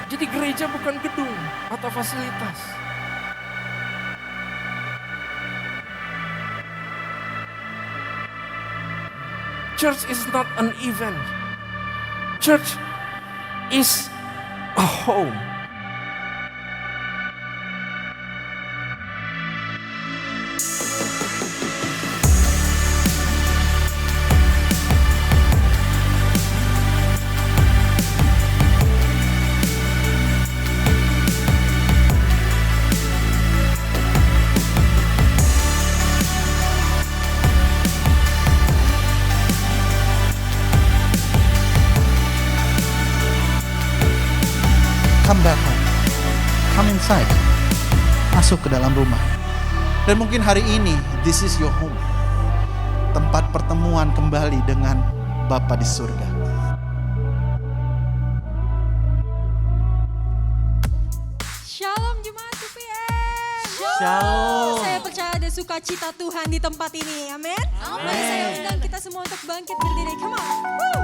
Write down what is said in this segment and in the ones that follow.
Jadi gereja bukan gedung atau fasilitas. Church is not an event. Church is a home. Come back home. Come inside. Masuk ke dalam rumah. Dan mungkin hari ini, this is your home. Tempat pertemuan kembali dengan Bapa di surga. Shalom Jemaat UPM. Shalom. Saya percaya ada sukacita Tuhan di tempat ini. Amin. Mari saya undang kita semua untuk bangkit berdiri. Come on. Woo.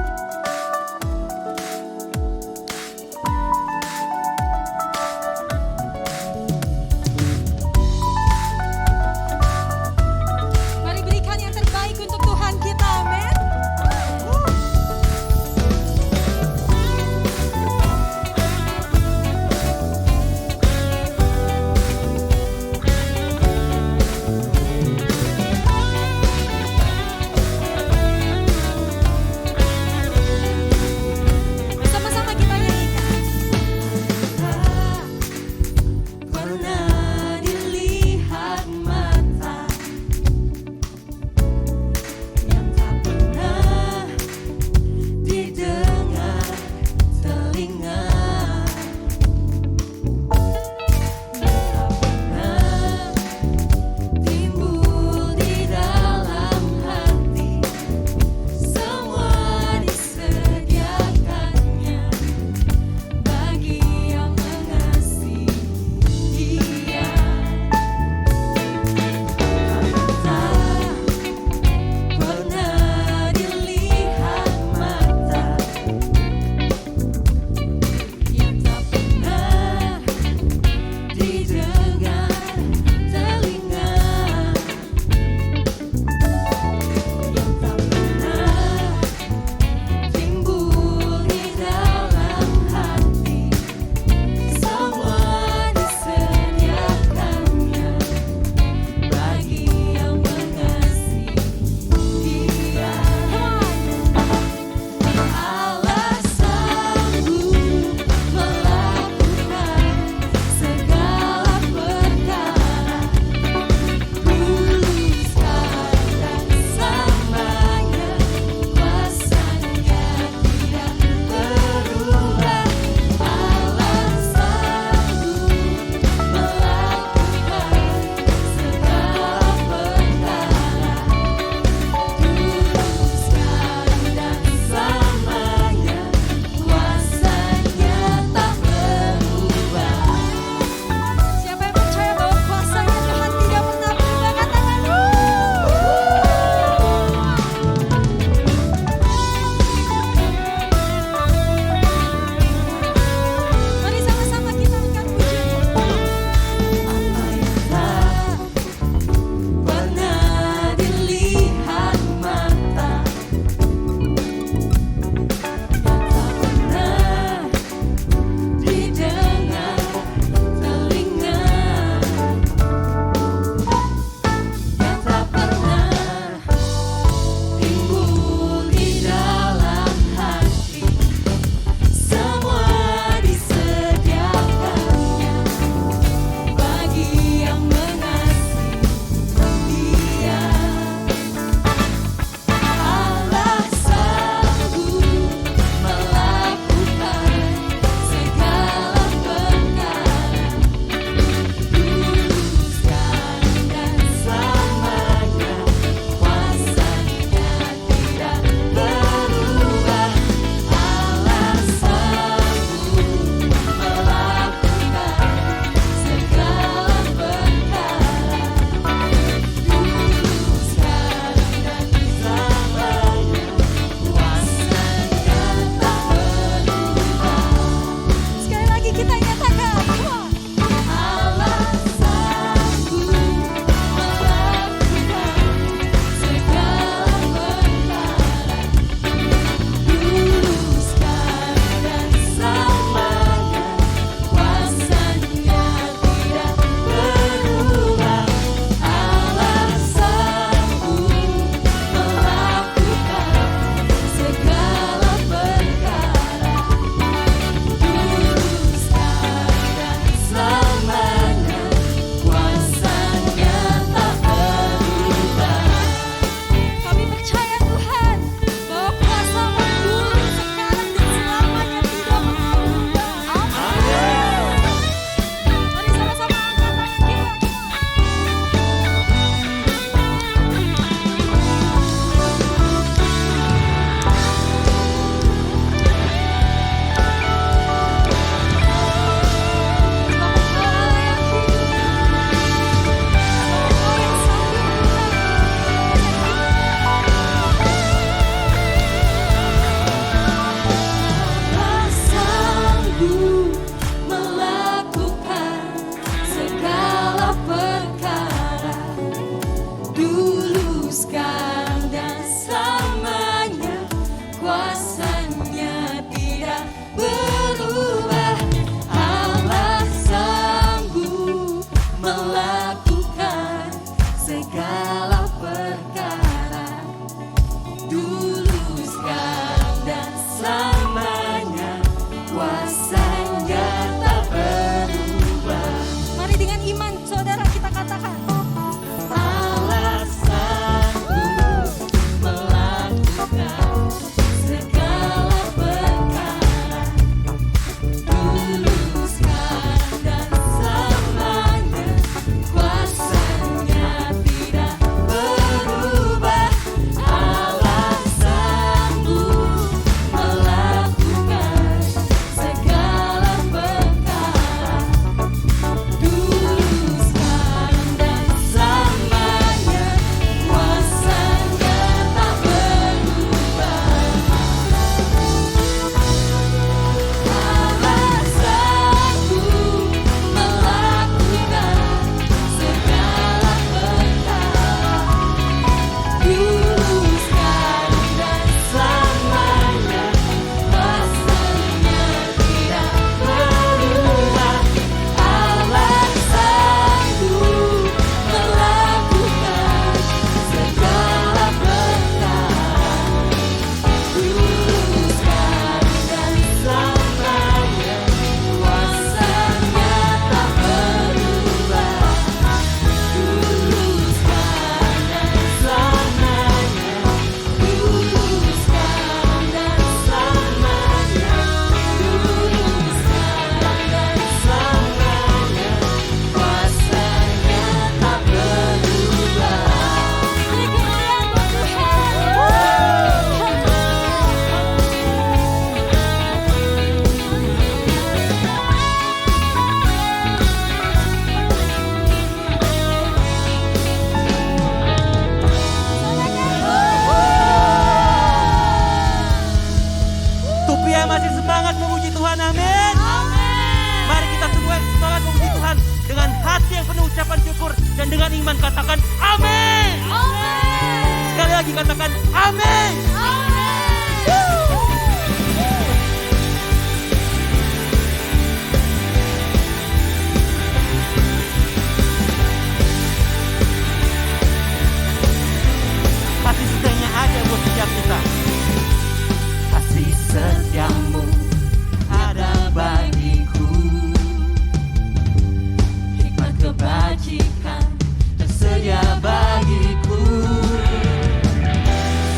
Mari berikan yang terbaik untuk Tuhan kita. Amin. Woo. kita masih semangat memuji Tuhan, amin. Mari kita semua semangat memuji Tuhan dengan hati yang penuh ucapan syukur dan dengan iman katakan amin. Sekali lagi katakan amin. Kasih setianya ada buat setiap kita. Kasih setiamu ada bagiku, hikmat kebajikan tersedia bagiku.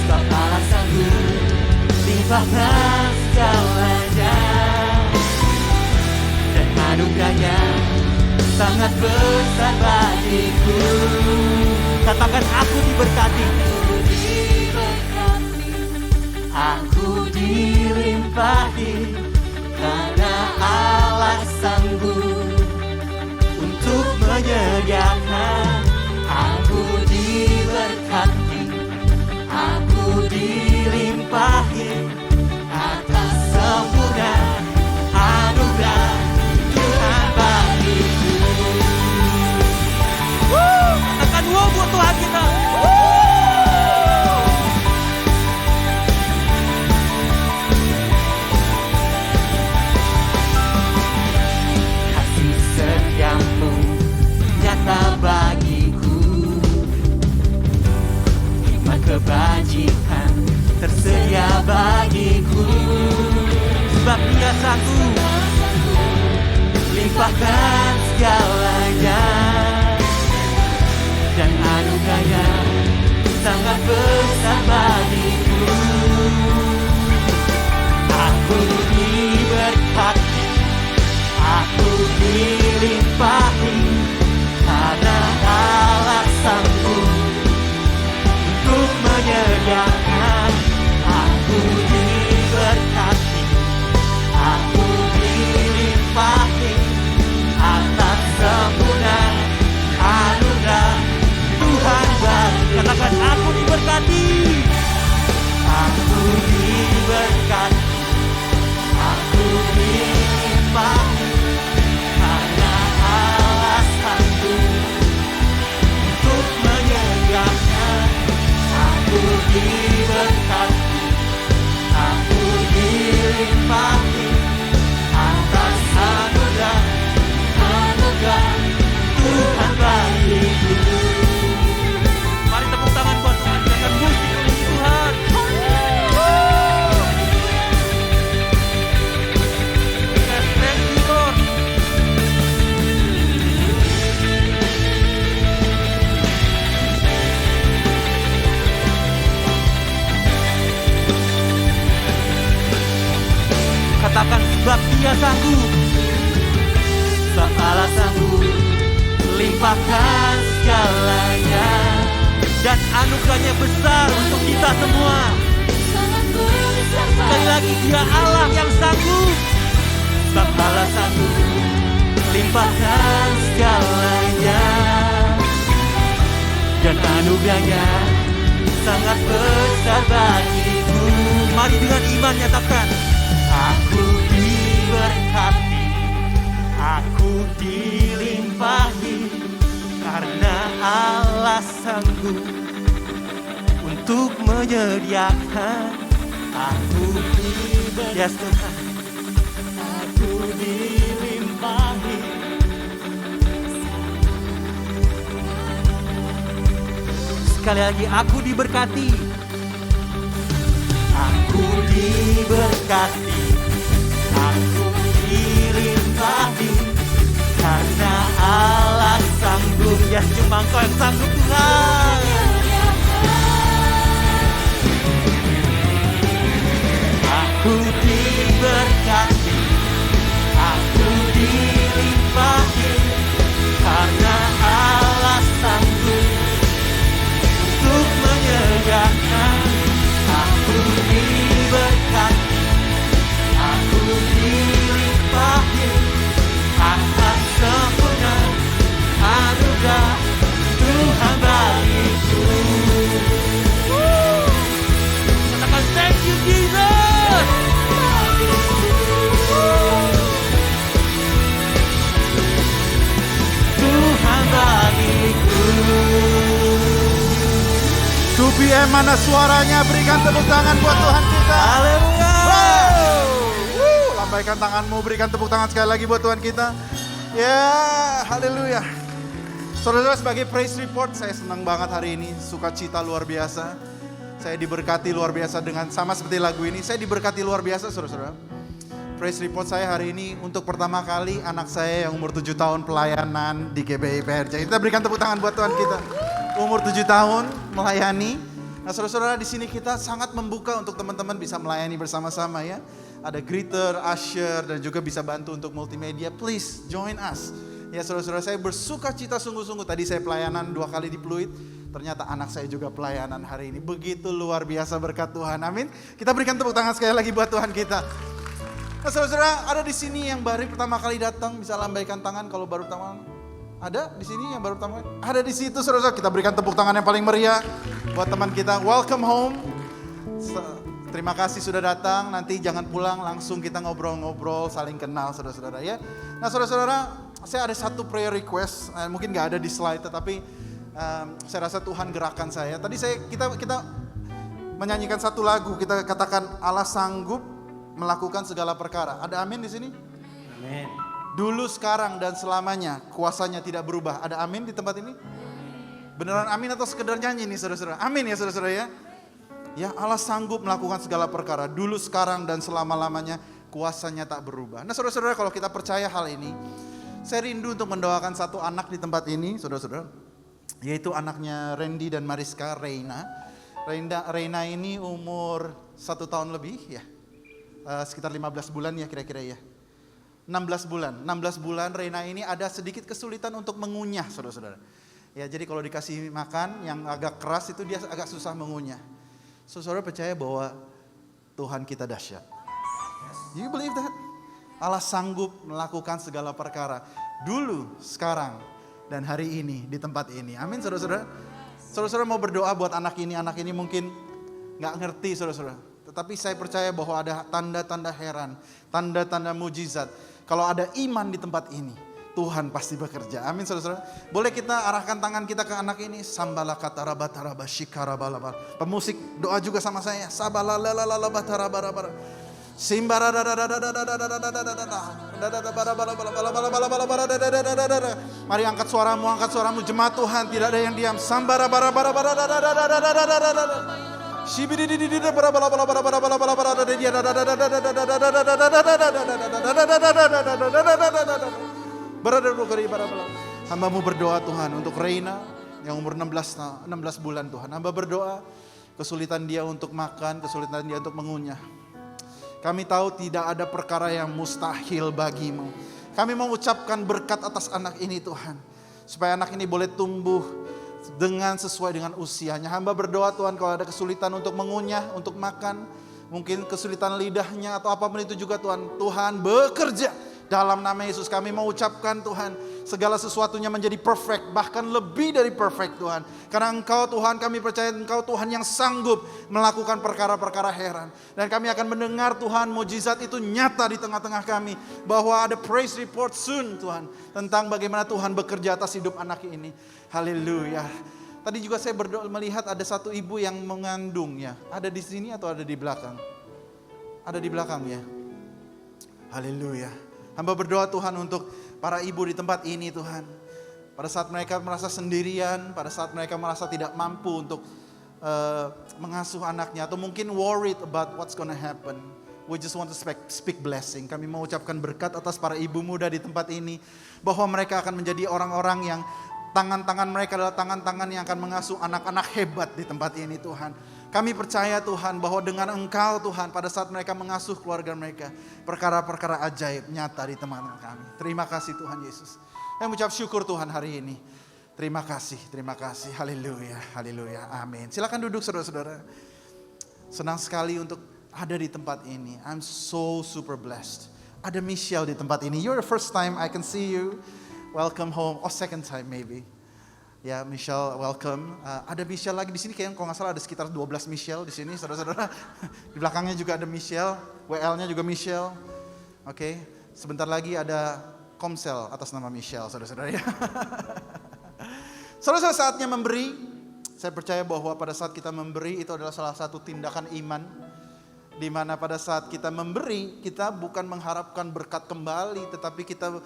Sebab Allah sanggup limpahkan segalanya, dan anugerahnya sangat besar bagiku. Katakan aku diberkati, aku dilimpahi, karena Allah sanggup untuk menyediakan. Aku diberkati, aku dilimpahi atas sempurna anugerah Tuhan bagiku. Katakan wow buat Tuhan kita. Kasih setiamu nyata bagiku, hikmat kebajikan tersedia bagiku. Sebab Dia sanggup limpahkan segalanya, dan anugerahnya sangat besar bagiku. Aku diberkati, aku dilimpahi, karena Allah sanggup untuk menyediakan. Aku diberkati, aku dilimpahi atas sempurna anugerah Tuhan bagiku. Katakan aku diberkati, aku diberkati, aku dilimpahi, karena Allah sanggup untuk menyediakan. Aku diberkati, aku dilimpahi atas anugerah Tuhan bagiku. Mari tepuk tangan buat Tuhan, jangan musik oleh Tuhan. Yes, thank you Lord. Katakan sebab Dia sanggup, sebab Allah sanggup limpahkan segalanya, dan anugerahnya besar untuk kita semua. Sekali lagi Dia Allah yang sanggup, sebab Allah sanggup limpahkan segalanya, dan anugerahnya sangat besar bagiku. Mari dengan iman nyatakan, aku diberkati, aku dilimpahi, karena Allah sanggup untuk menyediakan. Aku diberkati, yes, Tuhan. Aku dilimpahi. Sekali lagi, aku diberkati, aku diberkati, aku dilimpahi, karena Allah sanggup. Ya, cuma Engkau yang sanggup, Tuhan. Aku diberkati, aku dilimpahi, karena Allah sanggup untuk menyediakan. Aku diberkati, aku dilimpahi atas sempurna anugerah Tuhan Bethlehem, mana suaranya? Berikan tepuk tangan buat Tuhan kita. Haleluya. Lambaikan tanganmu, berikan tepuk tangan sekali lagi buat Tuhan kita. Ya, haleluya. Saudara-saudara, sebagai praise report, saya senang banget hari ini. Sukacita luar biasa. Saya diberkati luar biasa dengan sama seperti lagu ini. Saya diberkati luar biasa, saudara-saudara. Praise report saya hari ini untuk pertama kali anak saya yang umur 7 tahun pelayanan di GBI PRJ. Kita berikan tepuk tangan buat Tuhan kita. Umur 7 tahun melayani. Nah, saudara-saudara, di sini kita sangat membuka untuk teman-teman bisa melayani bersama-sama ya. Ada greeter, usher, dan juga bisa bantu untuk multimedia. Please join us. Ya, saudara-saudara, saya bersuka cita sungguh-sungguh. Tadi saya pelayanan 2 kali di Pluit. Ternyata anak saya juga pelayanan hari ini. Begitu luar biasa berkat Tuhan. Amin. Kita berikan tepuk tangan sekali lagi buat Tuhan kita. Nah, saudara-saudara, ada di sini yang baru pertama kali datang, bisa lambaikan tangan kalau baru pertama. Ada di sini yang baru pertama kali? Ada di situ, saudara-saudara. Kita berikan tepuk tangan yang paling meriah buat teman kita. Welcome home. Terima kasih sudah datang. Nanti jangan pulang, langsung kita ngobrol-ngobrol, saling kenal, saudara-saudara ya. Nah, saudara-saudara, saya ada satu prayer request. Mungkin nggak ada di slide, tetapi saya rasa Tuhan gerakan saya. Tadi kita menyanyikan satu lagu. Kita katakan Allah sanggup melakukan segala perkara. Ada amin di sini? Amin. Dulu, sekarang, dan selamanya kuasanya tidak berubah. Ada amin di tempat ini? Beneran amin atau sekedar nyanyi nih saudara-saudara? Amin ya saudara-saudara ya. Ya, Allah sanggup melakukan segala perkara. Dulu, sekarang, dan selama-lamanya kuasanya tak berubah. Nah saudara-saudara, kalau kita percaya hal ini, saya rindu untuk mendoakan satu anak di tempat ini saudara-saudara. Yaitu anaknya Randy dan Mariska, Reina. Reina ini umur 1 tahun lebih ya. Sekitar 15 bulan ya kira-kira ya. 16 bulan Reina ini ada sedikit kesulitan untuk mengunyah saudara-saudara. Ya, jadi kalau dikasih makan yang agak keras itu dia agak susah mengunyah. Saudara percaya bahwa Tuhan kita dahsyat. You believe that? Allah sanggup melakukan segala perkara. Dulu, sekarang, dan hari ini di tempat ini. Amin saudara-saudara. Saudara-saudara mau berdoa buat anak ini mungkin gak ngerti saudara-saudara. Tetapi saya percaya bahwa ada tanda-tanda heran, tanda-tanda mujizat. Kalau ada iman di tempat ini, Tuhan pasti bekerja. Amin saudara-saudara. Boleh kita arahkan tangan kita ke anak ini. Sambalakataraba shikarabalaba. Pemusik doa juga sama saya. Sabalalalalalabatarabarabara. Mari angkat suaramu jemaat Tuhan, tidak ada yang diam. Hambamu berdoa Tuhan untuk Reina yang umur 16 bulan Tuhan. Hamba berdoa kesulitan dia untuk makan, kesulitan dia untuk mengunyah. Kami tahu tidak ada perkara yang mustahil bagimu. Kami mau ucapkan berkat atas anak ini Tuhan. Supaya anak ini boleh tumbuh sesuai dengan usianya. Hamba berdoa Tuhan kalau ada kesulitan untuk mengunyah, untuk makan. Mungkin kesulitan lidahnya atau apapun itu juga Tuhan. Tuhan bekerja. Dalam nama Yesus kami mau ucapkan Tuhan, segala sesuatunya menjadi perfect, bahkan lebih dari perfect Tuhan. Karena Engkau Tuhan, kami percaya Engkau Tuhan yang sanggup melakukan perkara-perkara heran. Dan kami akan mendengar Tuhan mujizat itu nyata di tengah-tengah kami. Bahwa ada praise report soon Tuhan, tentang bagaimana Tuhan bekerja atas hidup anak ini. Haleluya. Tadi juga saya berdoa melihat ada satu ibu yang mengandungnya. Ada di sini atau ada di belakang? Ada di belakang ya. Haleluya. Hamba berdoa Tuhan untuk para ibu di tempat ini Tuhan. Pada saat mereka merasa sendirian, pada saat mereka merasa tidak mampu untuk mengasuh anaknya. Atau mungkin worried about what's gonna happen. We just want to speak blessing. Kami mau ucapkan berkat atas para ibu muda di tempat ini. Bahwa mereka akan menjadi orang-orang yang tangan-tangan mereka adalah tangan-tangan yang akan mengasuh anak-anak hebat di tempat ini Tuhan. Kami percaya Tuhan bahwa dengan Engkau Tuhan pada saat mereka mengasuh keluarga mereka. Perkara-perkara ajaib nyata di teman-teman kami. Terima kasih Tuhan Yesus. Saya mengucap syukur Tuhan hari ini. Terima kasih. Haleluya, haleluya, amin. Silakan duduk saudara-saudara. Senang sekali untuk ada di tempat ini. I'm so super blessed. Ada Michelle di tempat ini. You're the first time I can see you. Welcome home. Or second time maybe. Ya, Michelle, welcome. Ada Michelle lagi di sini, kayaknya kalau nggak salah ada sekitar 12 Michelle di sini, saudara-saudara. Di belakangnya juga ada Michelle, WL-nya juga Michelle. Oke, sebentar lagi ada Komsel atas nama Michelle, saudara-saudara ya. Saudara-saudara, saatnya memberi. Saya percaya bahwa pada saat kita memberi itu adalah salah satu tindakan iman. Di mana pada saat kita memberi, kita bukan mengharapkan berkat kembali, tetapi kita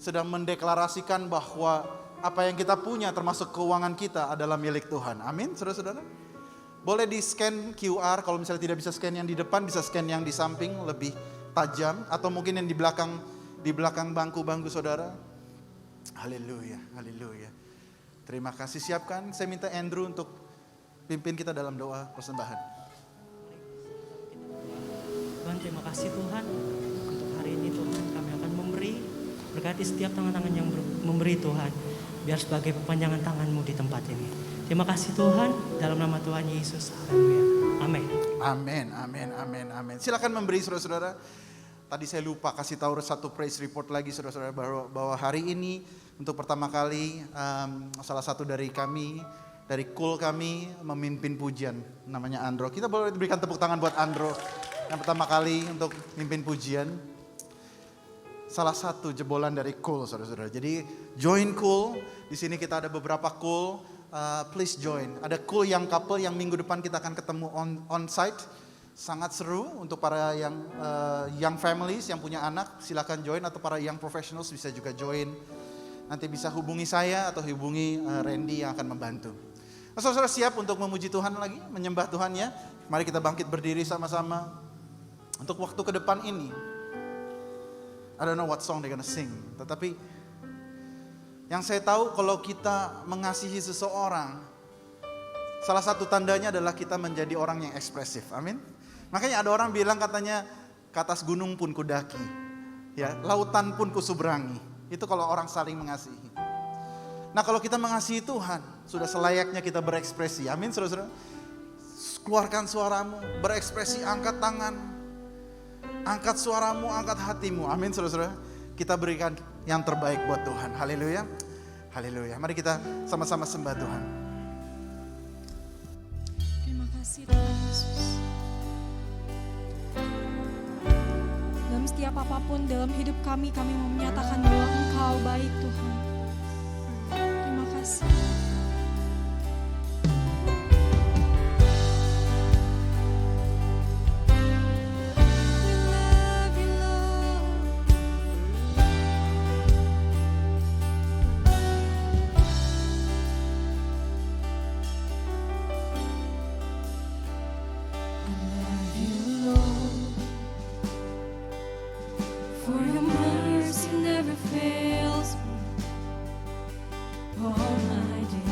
sedang mendeklarasikan bahwa apa yang kita punya termasuk keuangan kita adalah milik Tuhan. Amin, saudara-saudara. Boleh di scan QR, kalau misalnya tidak bisa scan yang di depan, bisa scan yang di samping lebih tajam. Atau mungkin yang di belakang bangku-bangku saudara. Haleluya, haleluya. Terima kasih, siapkan. Saya minta Andrew untuk pimpin kita dalam doa persembahan. Tuhan, terima kasih Tuhan. Untuk hari ini Tuhan kami akan memberi. Berkati setiap tangan-tangan yang memberi Tuhan. Biar sebagai perpanjangan tangan-Mu di tempat ini. Terima kasih Tuhan. Dalam nama Tuhan Yesus. Haleluya. Amin. Amin, amin, amin, amin. Silakan memberi saudara-saudara. Tadi saya lupa kasih tahu satu praise report lagi saudara-saudara. Bahwa hari ini untuk pertama kali salah satu dari kami, dari cool kami memimpin pujian. Namanya Andro. Kita boleh berikan tepuk tangan buat Andro. Yang pertama kali untuk mimpin pujian. Salah satu jebolan dari Cool, saudara-saudara. Jadi join Cool. Di sini kita ada beberapa Cool. Please join. Ada Cool yang couple yang minggu depan kita akan ketemu on site. Sangat seru untuk para yang young families yang punya anak. Silakan join, atau para young professionals bisa juga join. Nanti bisa hubungi saya atau hubungi Randy yang akan membantu. Nah, saudara siap untuk memuji Tuhan lagi, menyembah Tuhan ya. Mari kita bangkit berdiri sama-sama. Untuk waktu ke depan ini, I don't know what song they're gonna sing. Tetapi yang saya tahu kalau kita mengasihi seseorang, salah satu tandanya adalah kita menjadi orang yang ekspresif. Amin. Makanya ada orang bilang katanya, ke atas gunung pun kudaki, ya, lautan pun kuseberangi. Itu kalau orang saling mengasihi. Nah kalau kita mengasihi Tuhan, sudah selayaknya kita berekspresi. Amin saudara-saudara. Keluarkan suaramu, berekspresi, angkat tangan. Angkat suaramu, angkat hatimu. Amin saudara-saudara. Kita berikan yang terbaik buat Tuhan. Haleluya. Haleluya. Mari kita sama-sama sembah Tuhan. Terima kasih Tuhan Yesus. Dalam setiap apapun dalam hidup kami mau menyatakan bahwa Engkau baik Tuhan. Terima kasih. For your mercy never fails me all my days.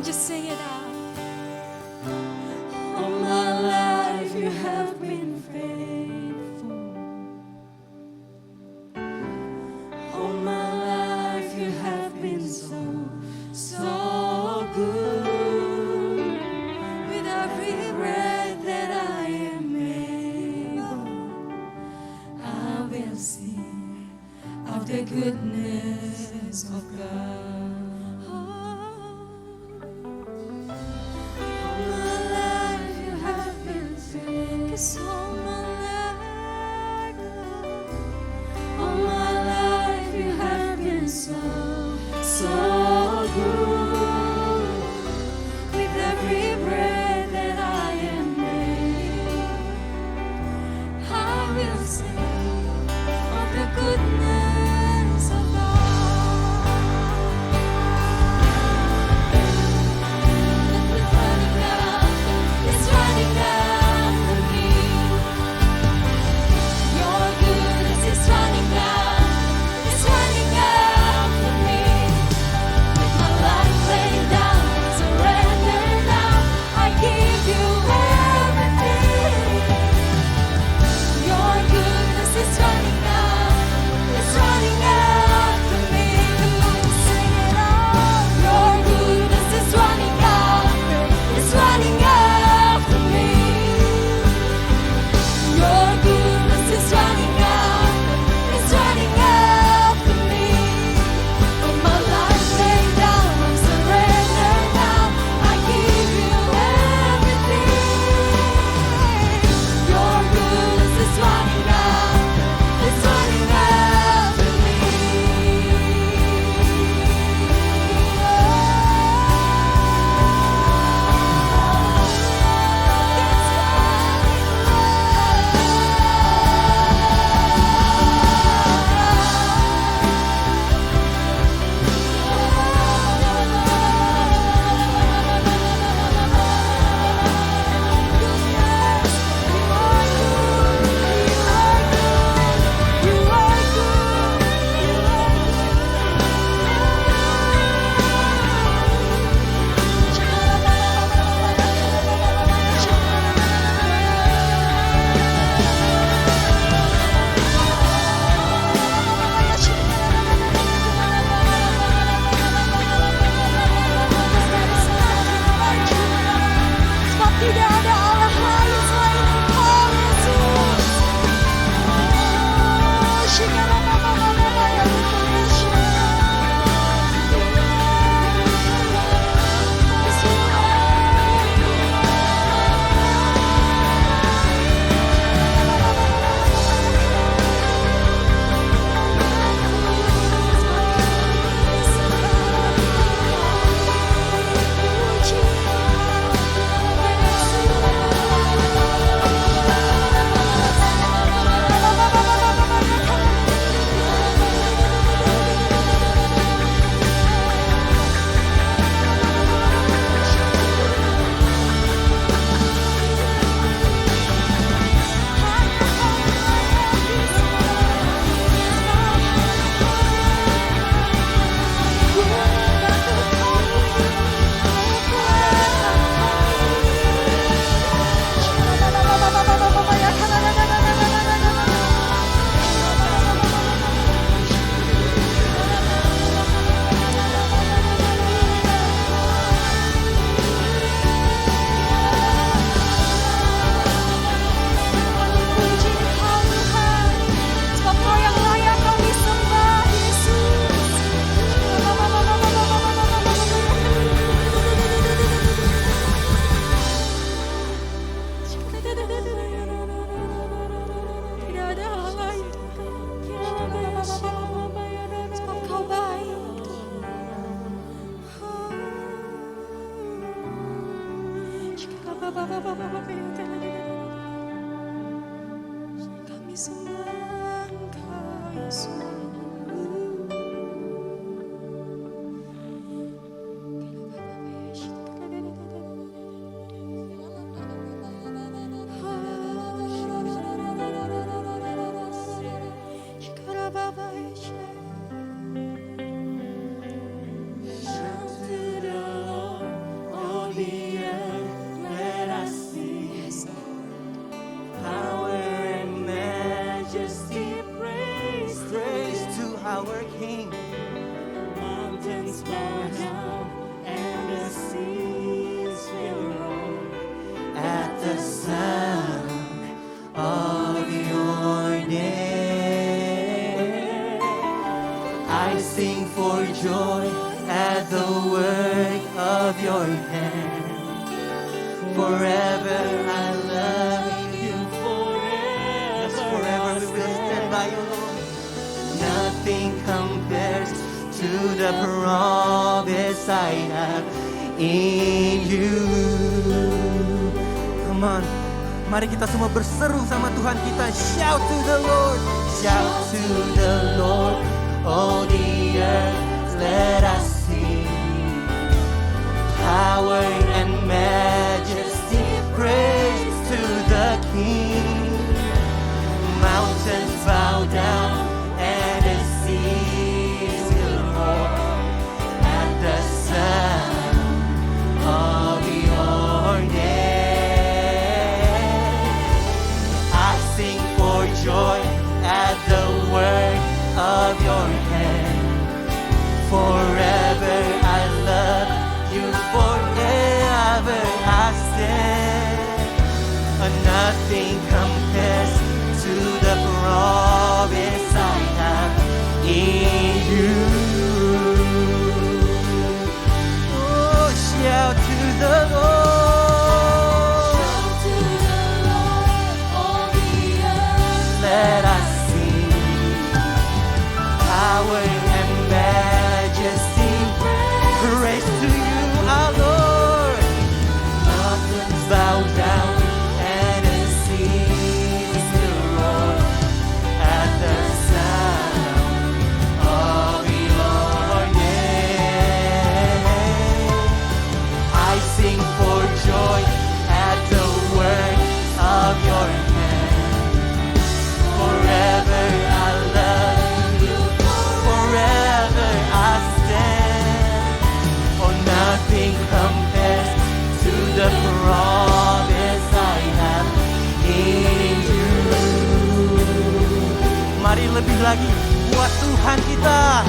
on, just sing it out. All my life you have been faithful. All my life you have been so, so good. With every breath that I am able, I will sing of the goodness of God. All my life you have been faithful. 'Cause all my life, all my life you have been so, so good. With every breath that I am able, I will sing of the goodness of God. It's running after, it's running after me. Your goodness is running after, it's running after me. With my life laid down, surrender now. I give you everything. Your goodness is running after, it's running after me. Sing it out. Your goodness is running after, it's running after me. Your goodness is running after, it's running after me. With my life laid down, I'm surrendered now. I give you everything. Your goodness is running after, it's running after me. Sebab tidak ada Allah lain selain Engkau, Yesus. Puji Engkau Tuhan, sebab Kau yang layak kami sembah, Yesus. Tidak ada hal lain, sebab Kau baik, kami sembah Engkau, Yesus. Shout to the Lord. sing for joy at the work of your hand. Forever I love you, forever we will stand by you, Lord. Nothing compares to the promise I have in you. Come on, mari kita semua berseru sama Tuhan kita. Shout to the Lord, shout to the Lord, all the earth, let us sing. Power and majesty, praise to the King. Mountains bow down and the seas will roar at the sound of your name. I sing for joy at the work of your hand. Forever I love you, forever I stand. Nothing compares to the promise I have in you. Oh, shout to the Lord. Shout to the Lord, all the earth. Let us sing. Power and majesty, praise to you, our Lord. Mountains bow down and the seas will roar at the sound of your name. I sing for joy at the work of your hand. Forever I love you, forever I stand. Oh, nothing compares to the promise I have in you. Mari lebih lagi buat Tuhan kita.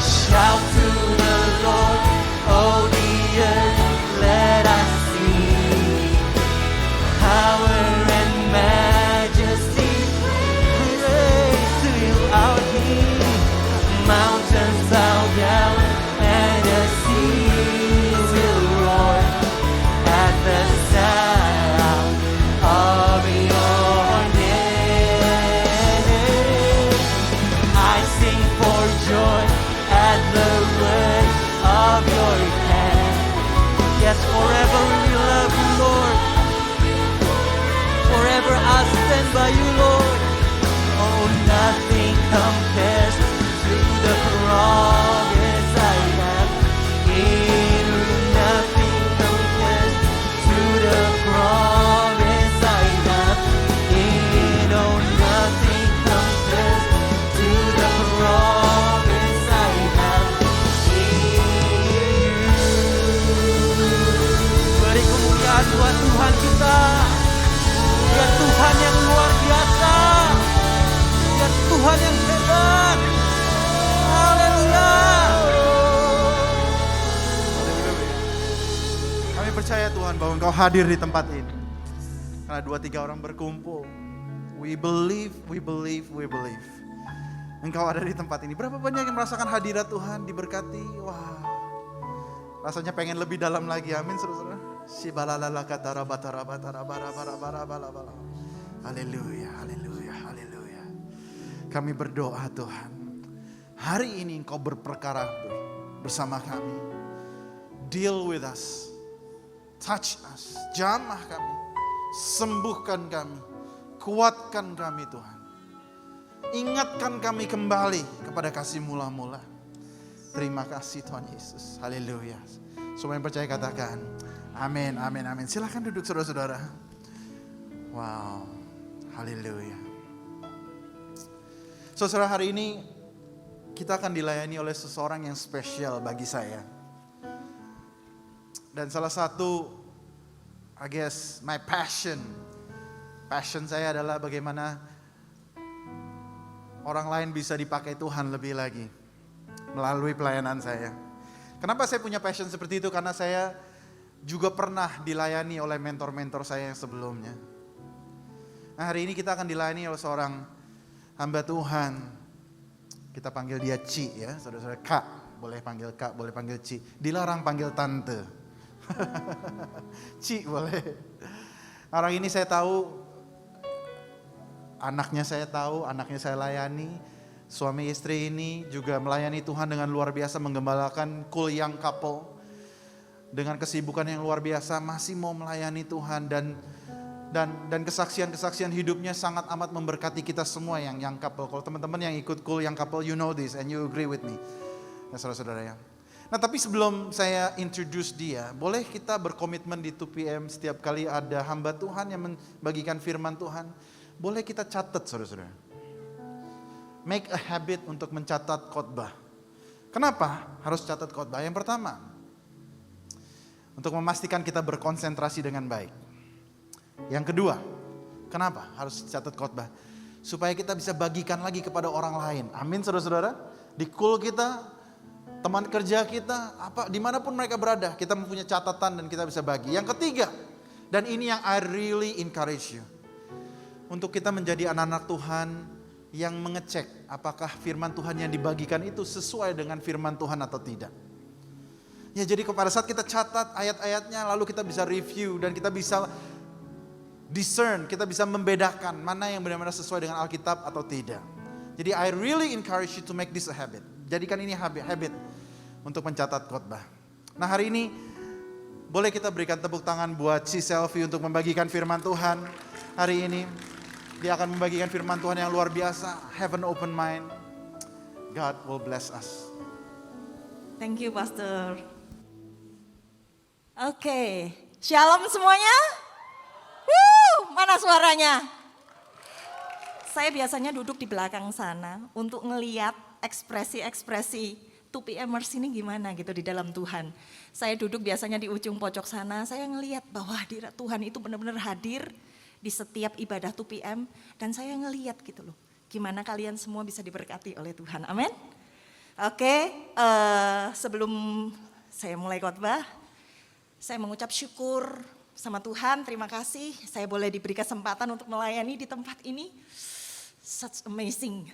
Shout to the Lord, oh the earth, let us sing. Power and majesty, praise to you, our King. Mountains bow down and the seas will roar at the sound of your name. I sing for joy at the word of your hand. Yes, forever we will love you, Lord. Forever I'll stand by you, Lord. Oh, nothing compares to the promise I have in you. Nothing compares to the promise I have in. Oh, nothing compares to the promise I have in you. Beri kemuliaan buat Tuhan kita. Dia Tuhan yang luar biasa. Dia Tuhan yang hebat. Haleluya. Kami percaya Tuhan bahwa Engkau hadir di tempat ini. Karena 2-3 orang berkumpul. We believe. Engkau ada di tempat ini. Berapa banyak yang merasakan hadirat Tuhan, diberkati. Wah. Rasanya pengen lebih dalam lagi. Amin, saudara. Haleluya. Kami berdoa Tuhan. Hari ini Engkau berperkara bersama kami. Deal with us. Touch us. Jamah kami. Sembuhkan kami. Kuatkan kami Tuhan. Ingatkan kami kembali kepada kasih mula-mula. Terima kasih Tuhan Yesus. Haleluya. Semua yang percaya katakan amin. Silahkan duduk saudara-saudara. Wow. Haleluya. Saudara, hari ini kita akan dilayani oleh seseorang yang spesial bagi saya. Dan salah satu, I guess, my passion saya adalah bagaimana orang lain bisa dipakai Tuhan lebih lagi melalui pelayanan saya. Kenapa saya punya passion seperti itu? Karena saya juga pernah dilayani oleh mentor-mentor saya yang sebelumnya. Nah, hari ini kita akan dilayani oleh seorang hamba Tuhan Kita panggil dia Ci ya, saudara-saudara. Kak, boleh panggil Kak, boleh panggil Ci. Dilarang panggil Tante. Ci boleh. Orang ini saya tahu, anaknya saya layani. Suami istri ini juga melayani Tuhan dengan luar biasa, menggembalakan cool young couple. Dengan kesibukan yang luar biasa masih mau melayani Tuhan dan kesaksian-kesaksian hidupnya sangat amat memberkati kita semua yang young couple. Kalau teman-teman yang ikut cool young couple, you know this and you agree with me. Ya saudara-saudara ya. Nah tapi sebelum saya introduce dia, boleh kita berkomitmen di 2PM setiap kali ada hamba Tuhan yang membagikan firman Tuhan. Boleh kita catat saudara-saudara. Make a habit untuk mencatat khotbah. Kenapa harus catat khotbah? Yang pertama, untuk memastikan kita berkonsentrasi dengan baik. Yang kedua, kenapa harus catat khotbah? Supaya kita bisa bagikan lagi kepada orang lain. Amin saudara-saudara. Di cool kita, teman kerja kita, dimanapun mereka berada, kita mempunyai catatan dan kita bisa bagi. Yang ketiga, dan ini yang I really encourage you. Untuk kita menjadi anak-anak Tuhan yang mengecek apakah firman Tuhan yang dibagikan itu sesuai dengan firman Tuhan atau tidak. Ya jadi pada saat kita catat ayat-ayatnya lalu kita bisa review dan kita bisa discern, kita bisa membedakan mana yang benar-benar sesuai dengan Alkitab atau tidak. Jadi I really encourage you to make this a habit. Jadikan ini habit untuk mencatat khotbah. Nah hari ini boleh kita berikan tepuk tangan buat si Selfie untuk membagikan firman Tuhan hari ini. Dia akan membagikan firman Tuhan yang luar biasa. Have an open mind. God will bless us. Thank you, Pastor. Oke, shalom semuanya. Mana suaranya? Saya biasanya duduk di belakang sana untuk ngeliat ekspresi-ekspresi 2PMers ini gimana gitu di dalam Tuhan. Saya duduk biasanya di ujung pojok sana, saya ngeliat bahwa hadirat Tuhan itu benar-benar hadir di setiap ibadah 2PM dan saya ngeliat gitu loh. Gimana kalian semua bisa diberkati oleh Tuhan, amin. Oke, sebelum saya mulai khotbah, saya mengucap syukur sama Tuhan, terima kasih saya boleh diberi kesempatan untuk melayani di tempat ini. Such amazing.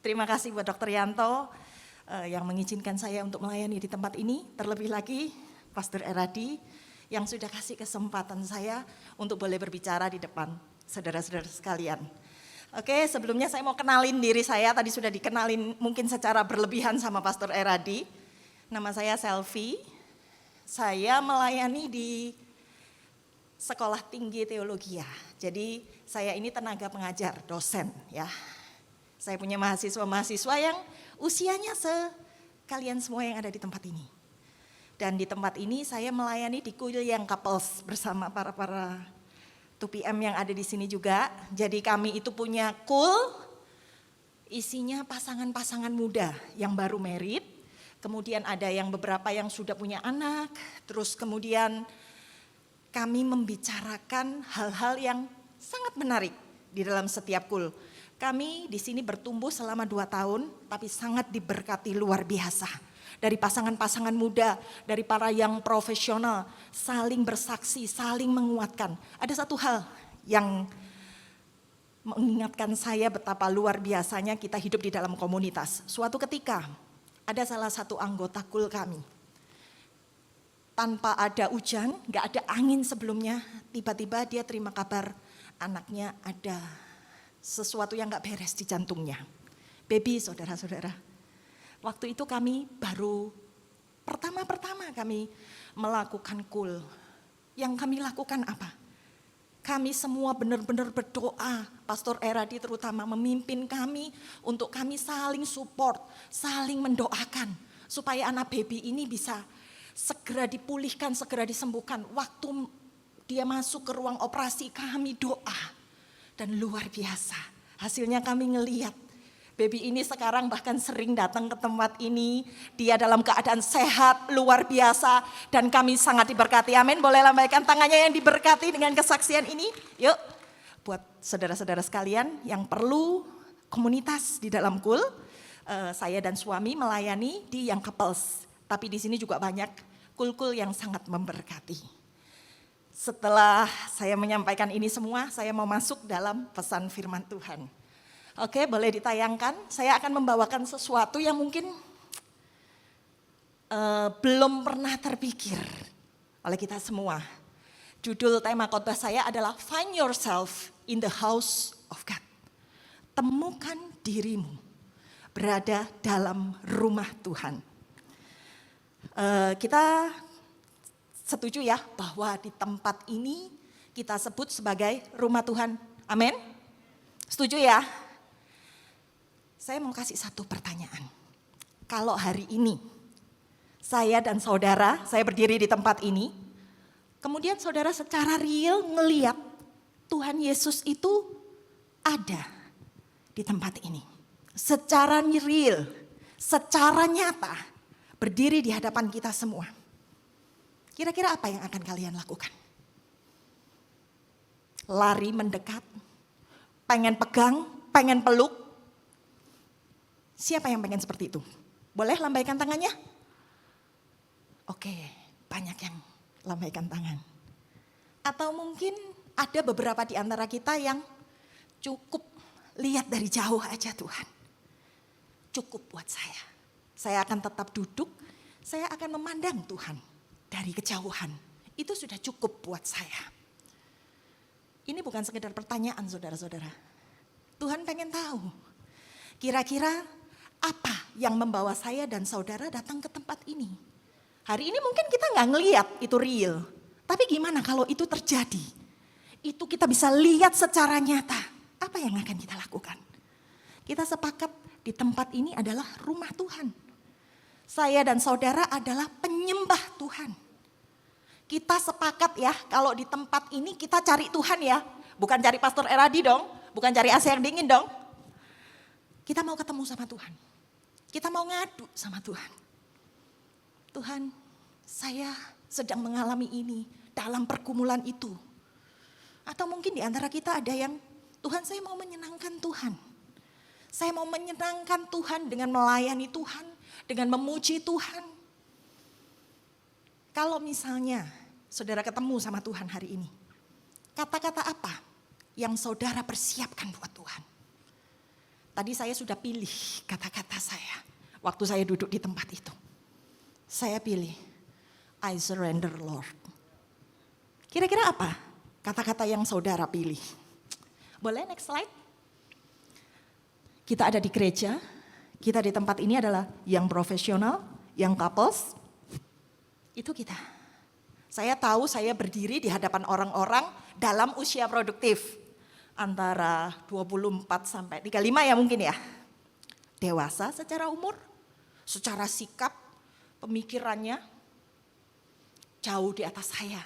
Terima kasih buat Dr. Yanto yang mengizinkan saya untuk melayani di tempat ini. Terlebih lagi Pastor Eradi yang sudah kasih kesempatan saya untuk boleh berbicara di depan saudara-saudara sekalian. Oke, sebelumnya saya mau kenalin diri saya, tadi sudah dikenalin mungkin secara berlebihan sama Pastor Eradi. Nama saya Selfie, saya melayani di Sekolah Tinggi Teologi. Jadi saya ini tenaga pengajar, dosen ya. Saya punya mahasiswa-mahasiswa yang usianya sekalian semua yang ada di tempat ini. Dan di tempat ini saya melayani di cool young couples bersama para 2PM yang ada di sini juga. Jadi kami itu punya cool, isinya pasangan-pasangan muda yang baru married. Kemudian ada yang beberapa yang sudah punya anak. Terus kemudian kami membicarakan hal-hal yang sangat menarik di dalam setiap cool. Kami di sini bertumbuh selama 2 tahun, tapi sangat diberkati luar biasa. Dari pasangan-pasangan muda, dari para yang profesional, saling bersaksi, saling menguatkan. Ada satu hal yang mengingatkan saya betapa luar biasanya kita hidup di dalam komunitas. Suatu ketika ada salah satu anggota cool kami. Tanpa ada hujan, gak ada angin sebelumnya, tiba-tiba dia terima kabar anaknya ada sesuatu yang gak beres di jantungnya. Baby, saudara-saudara. Waktu itu kami baru pertama kami melakukan cool. Yang kami lakukan apa? Kami semua benar-benar berdoa, Pastor Eradi terutama memimpin kami untuk kami saling support, saling mendoakan. Supaya anak baby ini bisa segera dipulihkan, segera disembuhkan. Waktu dia masuk ke ruang operasi kami doa. Dan luar biasa, hasilnya kami ngelihat. Baby ini sekarang bahkan sering datang ke tempat ini. Dia dalam keadaan sehat, luar biasa. Dan kami sangat diberkati. Amin. Boleh lambaikan tangannya yang diberkati dengan kesaksian ini. Yuk. Buat saudara-saudara sekalian yang perlu komunitas di dalam cool. Saya dan suami melayani di yang couples. Tapi di sini juga banyak cool-cool yang sangat memberkati. Setelah saya menyampaikan ini semua, saya mau masuk dalam pesan firman Tuhan. Oke, boleh ditayangkan. Saya akan membawakan sesuatu yang mungkin belum pernah terpikir oleh kita semua. Judul tema khotbah saya adalah Find Yourself in the House of God. Temukan dirimu berada dalam rumah Tuhan. Kita setuju ya bahwa di tempat ini kita sebut sebagai rumah Tuhan. Amin? Setuju ya? Saya mau kasih satu pertanyaan. Kalau hari ini saya dan saudara, saya berdiri di tempat ini, kemudian saudara secara real ngeliat Tuhan Yesus itu ada di tempat ini. Secara real, secara nyata, berdiri di hadapan kita semua. Kira-kira apa yang akan kalian lakukan? Lari mendekat, pengen pegang, pengen peluk. Siapa yang pengen seperti itu? Boleh lambaikan tangannya? Oke, banyak yang lambaikan tangan. Atau mungkin ada beberapa di antara kita yang cukup lihat dari jauh aja Tuhan. Cukup buat saya. Saya akan tetap duduk, saya akan memandang Tuhan dari kejauhan. Itu sudah cukup buat saya. Ini bukan sekedar pertanyaan saudara-saudara. Tuhan pengen tahu, kira-kira apa yang membawa saya dan saudara datang ke tempat ini. Hari ini mungkin kita nggak ngelihat itu real. Tapi gimana kalau itu terjadi? Itu kita bisa lihat secara nyata. Apa yang akan kita lakukan? Kita sepakat di tempat ini adalah rumah Tuhan. Saya dan saudara adalah penyembah Tuhan. Kita sepakat ya kalau di tempat ini kita cari Tuhan ya. Bukan cari Pastor Eradi dong. Bukan cari AC yang dingin dong. Kita mau ketemu sama Tuhan. Kita mau ngadu sama Tuhan. Tuhan, saya sedang mengalami ini dalam pergumulan itu. Atau mungkin di antara kita ada yang, Tuhan saya mau menyenangkan Tuhan. Saya mau menyenangkan Tuhan dengan melayani Tuhan, dengan memuji Tuhan. Kalau misalnya saudara ketemu sama Tuhan hari ini, kata-kata apa yang saudara persiapkan buat Tuhan? Tadi saya sudah pilih kata-kata saya waktu saya duduk di tempat itu. Saya pilih, I surrender Lord. Kira-kira apa kata-kata yang saudara pilih? Boleh next slide? Kita ada di gereja, kita di tempat ini adalah yang profesional, yang couples. Itu kita. Saya tahu saya berdiri di hadapan orang-orang dalam usia produktif. Antara 24 sampai 35 ya mungkin ya. Dewasa secara umur, secara sikap, pemikirannya jauh di atas saya.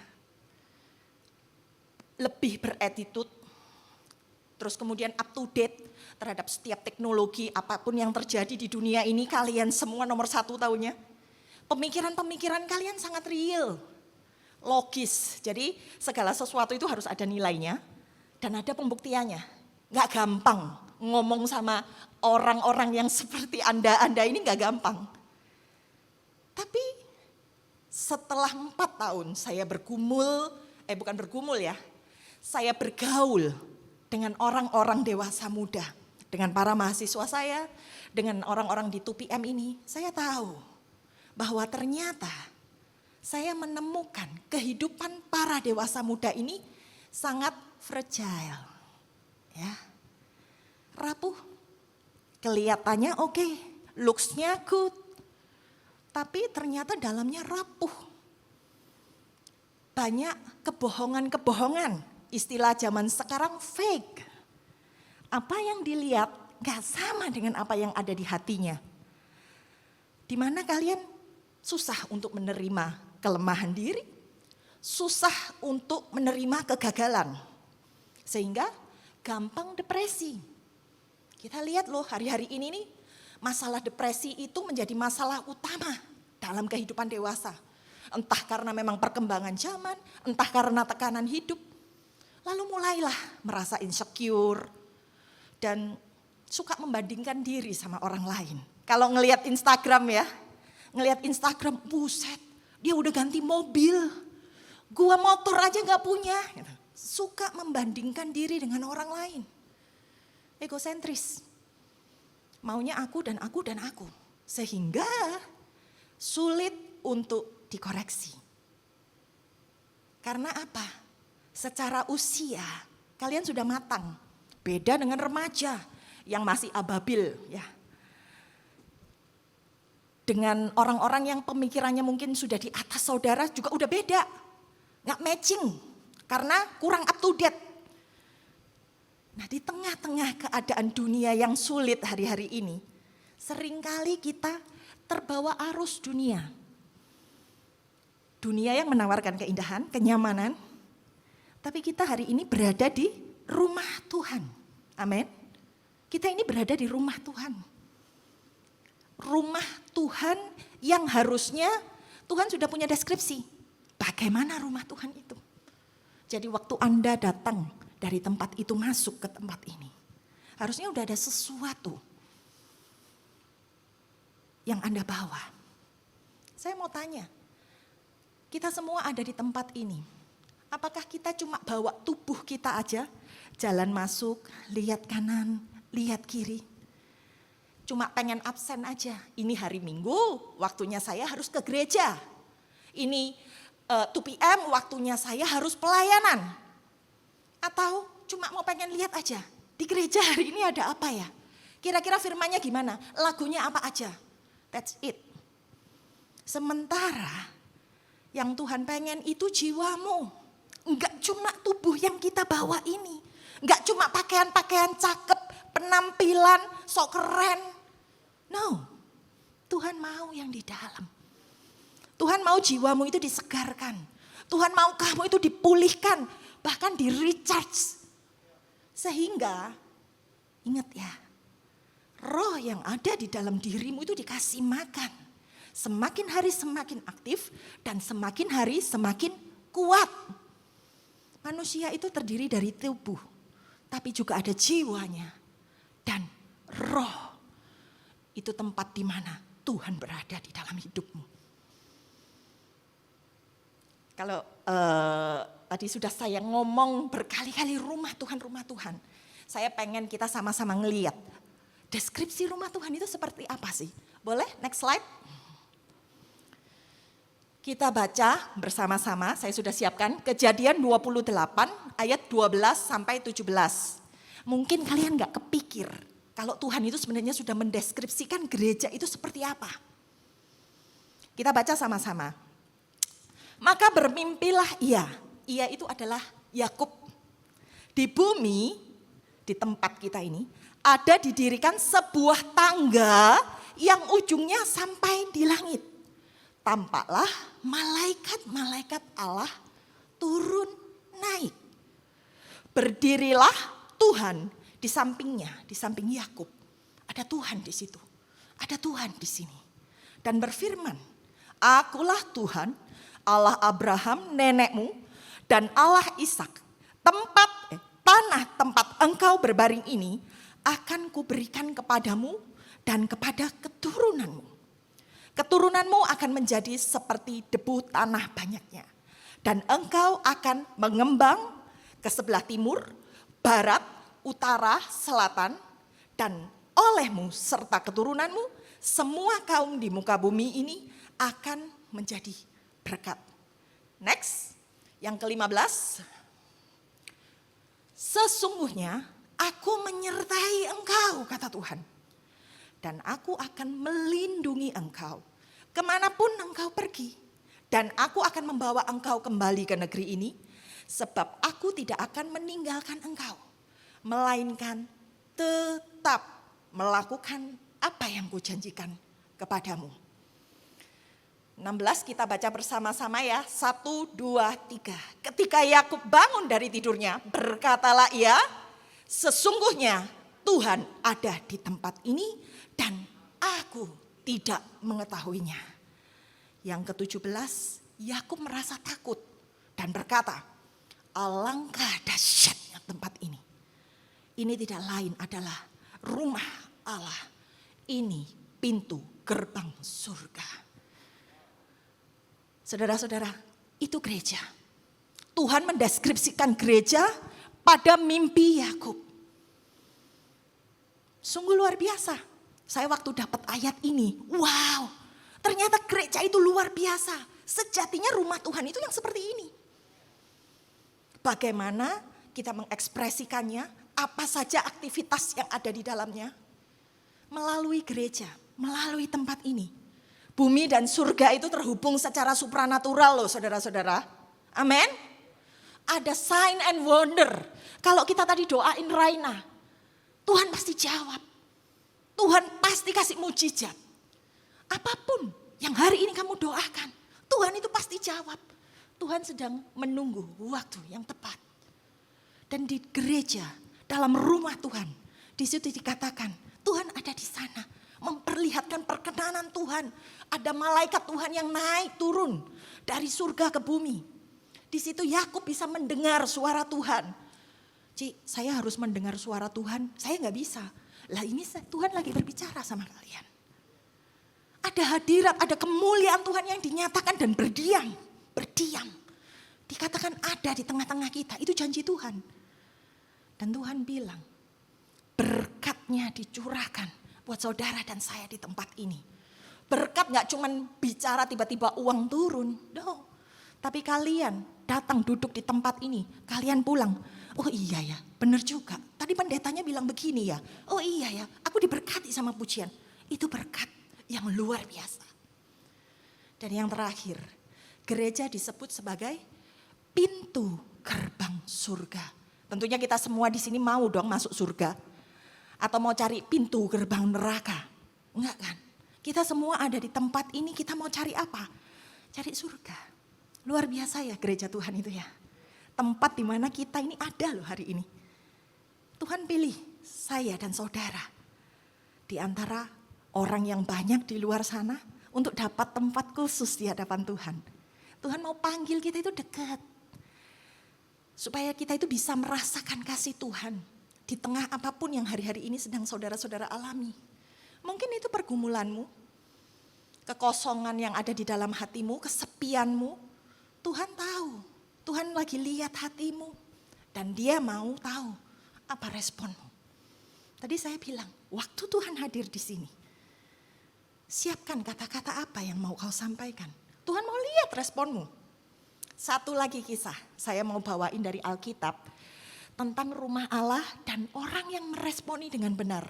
Lebih beretitude, terus kemudian up to date terhadap setiap teknologi apapun yang terjadi di dunia ini. Kalian semua nomor 1 tahunya. Pemikiran-pemikiran kalian sangat real, logis. Jadi segala sesuatu itu harus ada nilainya. Dan ada pembuktiannya, gak gampang ngomong sama orang-orang yang seperti Anda ini gak gampang. Tapi setelah 4 tahun saya saya bergaul dengan orang-orang dewasa muda. Dengan para mahasiswa saya, dengan orang-orang di 2PM ini, saya tahu bahwa ternyata saya menemukan kehidupan para dewasa muda ini sangat fragile, ya, rapuh, kelihatannya oke, looks-nya good, tapi ternyata dalamnya rapuh. Banyak kebohongan-kebohongan, istilah zaman sekarang fake. Apa yang dilihat gak sama dengan apa yang ada di hatinya. Dimana kalian susah untuk menerima kelemahan diri, susah untuk menerima kegagalan. Sehingga gampang depresi. Kita lihat loh hari-hari ini nih, masalah depresi itu menjadi masalah utama dalam kehidupan dewasa. Entah karena memang perkembangan zaman, entah karena tekanan hidup. Lalu mulailah merasa insecure dan suka membandingkan diri sama orang lain. Kalau ngelihat Instagram ya, ngelihat Instagram, buset, dia udah ganti mobil. Gua motor aja gak punya. Suka membandingkan diri dengan orang lain. egosentris. Maunya aku dan aku dan aku. Sehingga sulit untuk dikoreksi. Karena apa? Secara usia kalian sudah matang. Beda dengan remaja yang masih ababil ya. Dengan orang-orang yang pemikirannya mungkin sudah di atas saudara juga udah beda. Nggak matching karena kurang up to date. Nah di tengah-tengah keadaan dunia yang sulit hari-hari ini, seringkali kita terbawa arus dunia. Dunia yang menawarkan keindahan, kenyamanan, tapi kita hari ini berada di rumah Tuhan. Amin. Kita ini berada di rumah Tuhan. Rumah Tuhan yang harusnya Tuhan sudah punya deskripsi. Bagaimana rumah Tuhan itu? Jadi waktu Anda datang dari tempat itu masuk ke tempat ini, harusnya udah ada sesuatu yang Anda bawa. Saya mau tanya, kita semua ada di tempat ini. Apakah kita cuma bawa tubuh kita aja, jalan masuk, lihat kanan, lihat kiri? Cuma pengen absen aja. Ini hari Minggu, waktunya saya harus ke gereja. Ini 2 PM, waktunya saya harus pelayanan. Atau cuma mau pengen lihat aja, di gereja hari ini ada apa ya? Kira-kira firmannya gimana? Lagunya apa aja? That's it. Sementara yang Tuhan pengen itu jiwamu. Enggak cuma tubuh yang kita bawa ini. Enggak cuma pakaian-pakaian cakep, penampilan, sok keren. No, Tuhan mau yang di dalam. Tuhan mau jiwamu itu disegarkan. Tuhan mau kamu itu dipulihkan, bahkan di recharge. Sehingga, ingat ya, roh yang ada di dalam dirimu itu dikasih makan. Semakin hari semakin aktif dan semakin hari semakin kuat. Manusia itu terdiri dari tubuh, tapi juga ada jiwanya dan roh. Itu tempat di mana Tuhan berada di dalam hidupmu. Kalau tadi sudah saya ngomong berkali-kali rumah Tuhan. Saya pengen kita sama-sama ngeliat deskripsi rumah Tuhan itu seperti apa sih? Boleh next slide? Kita baca bersama-sama, saya sudah siapkan Kejadian 28 ayat 12 sampai 17. Mungkin kalian gak kepikir kalau Tuhan itu sebenarnya sudah mendeskripsikan gereja itu seperti apa. Kita baca sama-sama. Maka bermimpilah ia itu adalah Yakub. Di bumi, di tempat kita ini, ada didirikan sebuah tangga yang ujungnya sampai di langit. Tampaklah malaikat-malaikat Allah turun naik. Berdirilah Tuhan di sampingnya, di samping Yakub. Ada Tuhan di situ. Ada Tuhan di sini. Dan berfirman, Akulah Tuhan, Allah Abraham nenekmu, dan Allah Ishak. Tanah tempat engkau berbaring ini akan kuberikan kepadamu dan kepada keturunanmu. Keturunanmu akan menjadi seperti debu tanah banyaknya. Dan engkau akan mengembang ke sebelah timur, barat, utara, selatan, dan olehmu serta keturunanmu, semua kaum di muka bumi ini akan menjadi berkat. Next, yang ke-15. Sesungguhnya aku menyertai engkau, kata Tuhan. Dan aku akan melindungi engkau kemanapun engkau pergi. Dan aku akan membawa engkau kembali ke negeri ini, sebab aku tidak akan meninggalkan engkau, melainkan tetap melakukan apa yang kujanjikan kepadamu. 16 kita baca bersama-sama ya. 1, 2, 3. Ketika Yakub bangun dari tidurnya, berkatalah ia, sesungguhnya Tuhan ada di tempat ini dan aku tidak mengetahuinya. Yang ke-17, Yakub merasa takut dan berkata, alangkah dahsyatnya tempat ini. Ini tidak lain adalah rumah Allah. Ini pintu gerbang surga. Saudara-saudara, itu gereja. Tuhan mendeskripsikan gereja pada mimpi Yakub. Sungguh luar biasa. Saya waktu dapat ayat ini, wow, ternyata gereja itu luar biasa. Sejatinya rumah Tuhan itu yang seperti ini. Bagaimana kita mengekspresikannya, apa saja aktivitas yang ada di dalamnya. Melalui gereja, melalui tempat ini. Bumi dan surga itu terhubung secara supranatural loh saudara-saudara. Amin. Ada sign and wonder. Kalau kita tadi doain Raina, Tuhan pasti jawab. Tuhan pasti kasih mujizat. Apapun yang hari ini kamu doakan, Tuhan itu pasti jawab. Tuhan sedang menunggu waktu yang tepat. Dan di gereja, dalam rumah Tuhan, di situ dikatakan, Tuhan ada di sana. Memperlihatkan perkenanan Tuhan. Ada malaikat Tuhan yang naik turun dari surga ke bumi. Di situ Yakub bisa mendengar suara Tuhan. Ci, saya harus mendengar suara Tuhan, saya nggak bisa. Lah ini Tuhan lagi berbicara sama kalian. Ada hadirat, ada kemuliaan Tuhan yang dinyatakan dan berdiam. Berdiam. Dikatakan ada di tengah-tengah kita, itu janji Tuhan. Dan Tuhan bilang, berkatnya dicurahkan buat saudara dan saya di tempat ini. Berkat gak cuman bicara tiba-tiba uang turun, no. Tapi kalian datang duduk di tempat ini, kalian pulang. Oh iya ya, benar juga. Tadi pendetanya bilang begini ya. Oh iya ya, aku diberkati sama pujian. Itu berkat yang luar biasa. Dan yang terakhir, gereja disebut sebagai pintu gerbang surga. Tentunya kita semua di sini mau dong masuk surga. Atau mau cari pintu gerbang neraka. Enggak kan? Kita semua ada di tempat ini, kita mau cari apa? Cari surga. Luar biasa ya gereja Tuhan itu ya. Tempat di mana kita ini ada loh hari ini. Tuhan pilih saya dan saudara. Di antara orang yang banyak di luar sana untuk dapat tempat khusus di hadapan Tuhan. Tuhan mau panggil kita itu dekat. Supaya kita itu bisa merasakan kasih Tuhan. Di tengah apapun yang hari-hari ini sedang saudara-saudara alami. Mungkin itu pergumulanmu. Kekosongan yang ada di dalam hatimu, kesepianmu. Tuhan tahu. Tuhan lagi lihat hatimu. Dan dia mau tahu apa responmu. Tadi saya bilang, waktu Tuhan hadir di sini. Siapkan kata-kata apa yang mau kau sampaikan. Tuhan mau lihat responmu. Satu lagi kisah, saya mau bawain dari Alkitab. Tentang rumah Allah dan orang yang meresponi dengan benar.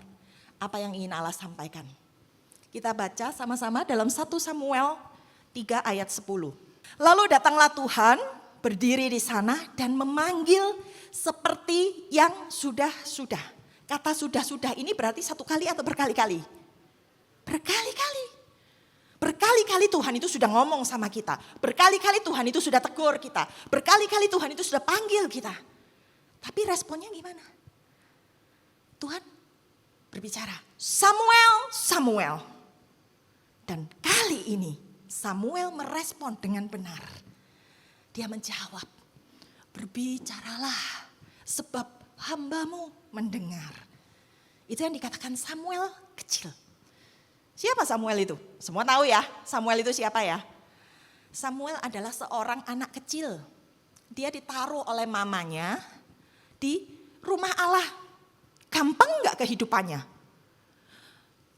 Apa yang ingin Allah sampaikan. Kita baca sama-sama dalam 1 Samuel 3 ayat 10. Lalu datanglah Tuhan berdiri di sana dan memanggil seperti yang sudah-sudah. Kata sudah-sudah ini berarti satu kali atau berkali-kali? Berkali-kali. Berkali-kali Tuhan itu sudah ngomong sama kita. Berkali-kali Tuhan itu sudah tegur kita. Berkali-kali Tuhan itu sudah panggil kita. Tapi responnya gimana? Tuhan berbicara, Samuel, Samuel. Dan kali ini Samuel merespon dengan benar. Dia menjawab, berbicaralah sebab hambamu mendengar. Itu yang dikatakan Samuel kecil. Siapa Samuel itu? Semua tahu ya, Samuel itu siapa ya? Samuel adalah seorang anak kecil. Dia ditaruh oleh mamanya di rumah Allah. Gampang gak kehidupannya?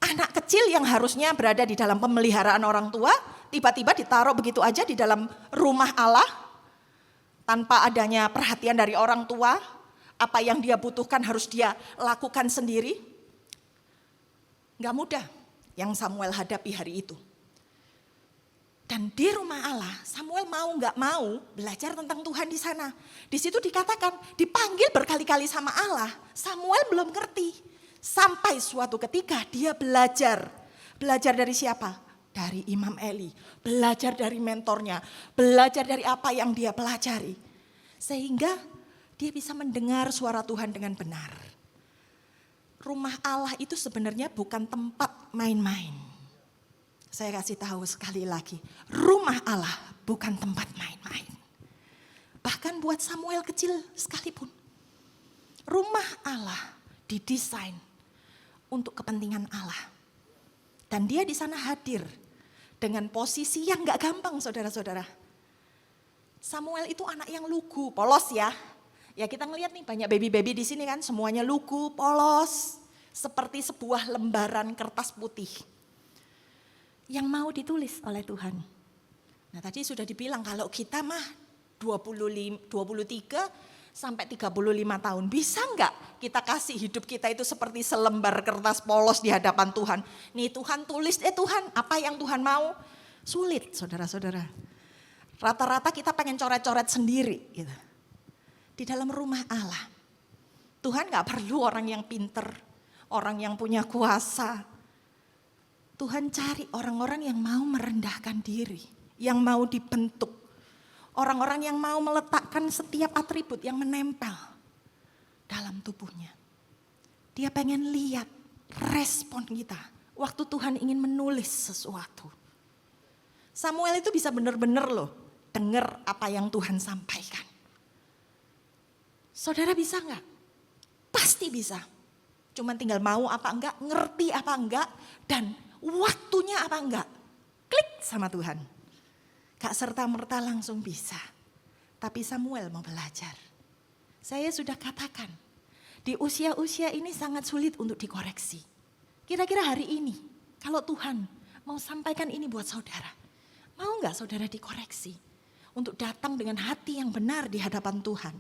Anak kecil yang harusnya berada di dalam pemeliharaan orang tua, tiba-tiba ditaruh begitu aja di dalam rumah Allah, tanpa adanya perhatian dari orang tua, apa yang dia butuhkan harus dia lakukan sendiri. Gak mudah yang Samuel hadapi hari itu. Dan di rumah Allah, Samuel mau gak mau belajar tentang Tuhan di sana. Di situ dikatakan, dipanggil berkali-kali sama Allah, Samuel belum ngerti. Sampai suatu ketika dia belajar. Belajar dari siapa? Dari Imam Eli. Belajar dari mentornya. Belajar dari apa yang dia pelajari. Sehingga dia bisa mendengar suara Tuhan dengan benar. Rumah Allah itu sebenarnya bukan tempat main-main. Saya kasih tahu sekali lagi. Rumah Allah bukan tempat main-main. Bahkan buat Samuel kecil sekalipun. Rumah Allah didesain untuk kepentingan Allah. Dan dia di sana hadir dengan posisi yang gak gampang saudara-saudara. Samuel itu anak yang lugu, polos ya. Ya kita ngelihat nih banyak baby-baby di sini kan semuanya lugu, polos. seperti sebuah lembaran kertas putih yang mau ditulis oleh Tuhan. Nah tadi sudah dibilang kalau kita mah 23 sampai 35 tahun. Bisa enggak kita kasih hidup kita itu seperti selembar kertas polos di hadapan Tuhan. Nih Tuhan tulis, Tuhan apa yang Tuhan mau? Sulit saudara-saudara. Rata-rata kita pengen coret-coret sendiri gitu. Di dalam rumah Allah. Tuhan gak perlu orang yang pinter, orang yang punya kuasa. Tuhan cari orang-orang yang mau merendahkan diri, yang mau dibentuk. Orang-orang yang mau meletakkan setiap atribut yang menempel dalam tubuhnya. Dia pengen lihat respon kita waktu Tuhan ingin menulis sesuatu. Samuel itu bisa benar-benar loh dengar apa yang Tuhan sampaikan. Saudara bisa enggak? Pasti bisa. Cuman tinggal mau apa enggak, ngerti apa enggak, dan waktunya apa enggak. Klik sama Tuhan. Gak serta-merta langsung bisa. Tapi Samuel mau belajar. Saya sudah katakan, di usia-usia ini sangat sulit untuk dikoreksi. Kira-kira hari ini, kalau Tuhan mau sampaikan ini buat saudara, mau gak saudara dikoreksi? Untuk datang dengan hati yang benar di hadapan Tuhan.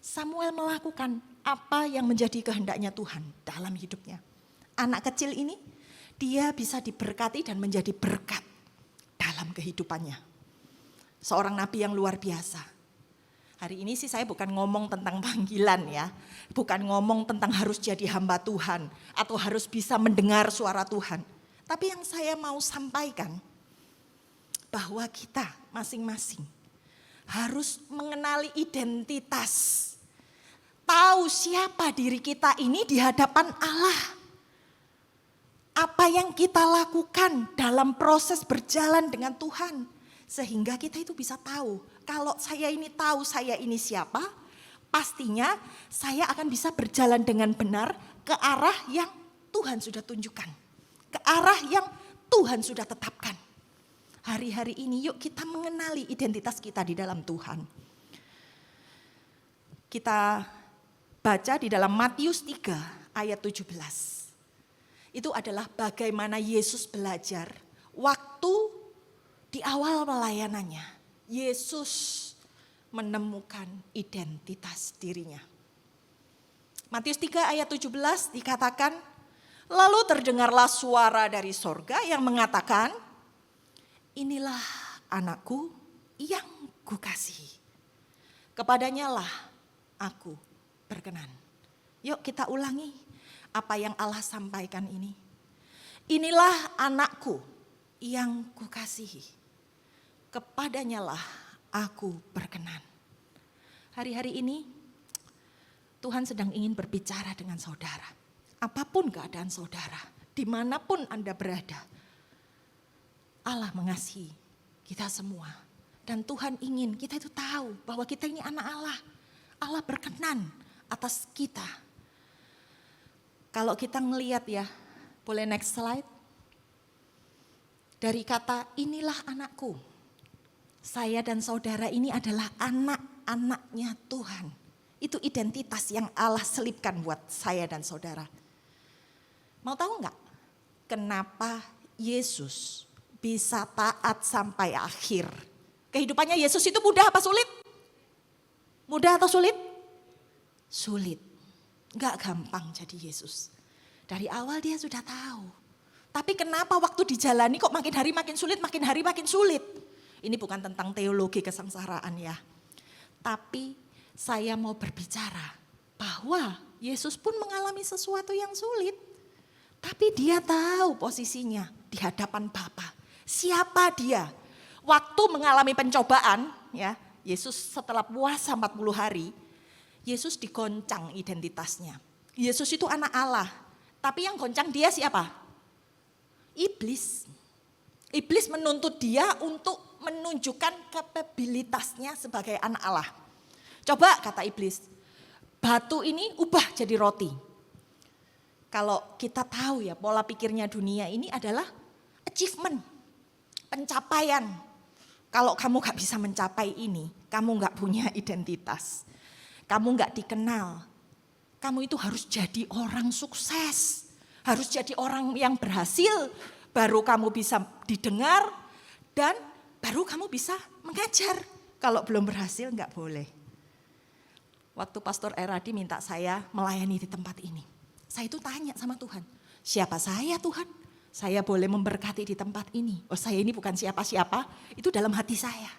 Samuel melakukan apa yang menjadi kehendaknya Tuhan dalam hidupnya. Anak kecil ini, dia bisa diberkati dan menjadi berkat dalam kehidupannya. Seorang nabi yang luar biasa. Hari ini sih saya bukan ngomong tentang panggilan ya. Bukan ngomong tentang harus jadi hamba Tuhan. Atau harus bisa mendengar suara Tuhan. Tapi yang saya mau sampaikan. Bahwa kita masing-masing harus mengenali identitas. Tahu siapa diri kita ini di hadapan Allah. Apa yang kita lakukan dalam proses berjalan dengan Tuhan. Sehingga kita itu bisa tahu. Kalau saya ini tahu saya ini siapa. Pastinya saya akan bisa berjalan dengan benar ke arah yang Tuhan sudah tunjukkan. Ke arah yang Tuhan sudah tetapkan. Hari-hari ini yuk kita mengenali identitas kita di dalam Tuhan. Kita baca di dalam Matius 3 ayat 17. Itu adalah bagaimana Yesus belajar waktu di awal pelayanannya. Yesus menemukan identitas dirinya. Matius 3 ayat 17 dikatakan, lalu terdengarlah suara dari sorga yang mengatakan, inilah anakku yang kukasihi. Kepadanya lah aku berkenan. Yuk kita ulangi. Apa yang Allah sampaikan ini. Inilah anakku yang kukasihi. Kepadanya lah aku berkenan. Hari-hari ini Tuhan sedang ingin berbicara dengan saudara. Apapun keadaan saudara, dimanapun Anda berada. Allah mengasihi kita semua. Dan Tuhan ingin kita itu tahu bahwa kita ini anak Allah. Allah berkenan atas kita. Kalau kita ngelihat ya, boleh next slide. Dari kata inilah anakku. Saya dan saudara ini adalah anak-anaknya Tuhan. Itu identitas yang Allah selipkan buat saya dan saudara. Mau tahu enggak? Kenapa Yesus bisa taat sampai akhir? Kehidupannya Yesus itu mudah apa sulit? Mudah atau sulit? Sulit. Gak gampang jadi Yesus. Dari awal dia sudah tahu. Tapi kenapa waktu dijalani kok makin hari makin sulit, makin hari makin sulit. Ini bukan tentang teologi kesengsaraan ya. Tapi saya mau berbicara bahwa Yesus pun mengalami sesuatu yang sulit. Tapi dia tahu posisinya di hadapan Bapa. Siapa dia? Waktu mengalami pencobaan, ya, Yesus setelah puasa 40 hari, Yesus digoncang identitasnya. Yesus itu anak Allah. Tapi yang goncang dia siapa? Iblis. Iblis menuntut dia untuk menunjukkan kapabilitasnya sebagai anak Allah. Coba kata iblis, batu ini ubah jadi roti. Kalau kita tahu ya pola pikirnya dunia ini adalah achievement, pencapaian. Kalau kamu gak bisa mencapai ini, kamu gak punya identitas. Kamu gak dikenal. kamu itu harus jadi orang sukses. Harus jadi orang yang berhasil. Baru kamu bisa didengar dan baru kamu bisa mengajar. Kalau belum berhasil enggak boleh. Waktu Pastor Eradi minta saya melayani di tempat ini. Saya itu tanya sama Tuhan, siapa saya Tuhan? Saya boleh memberkati di tempat ini. Oh, saya ini bukan siapa-siapa, itu dalam hati saya.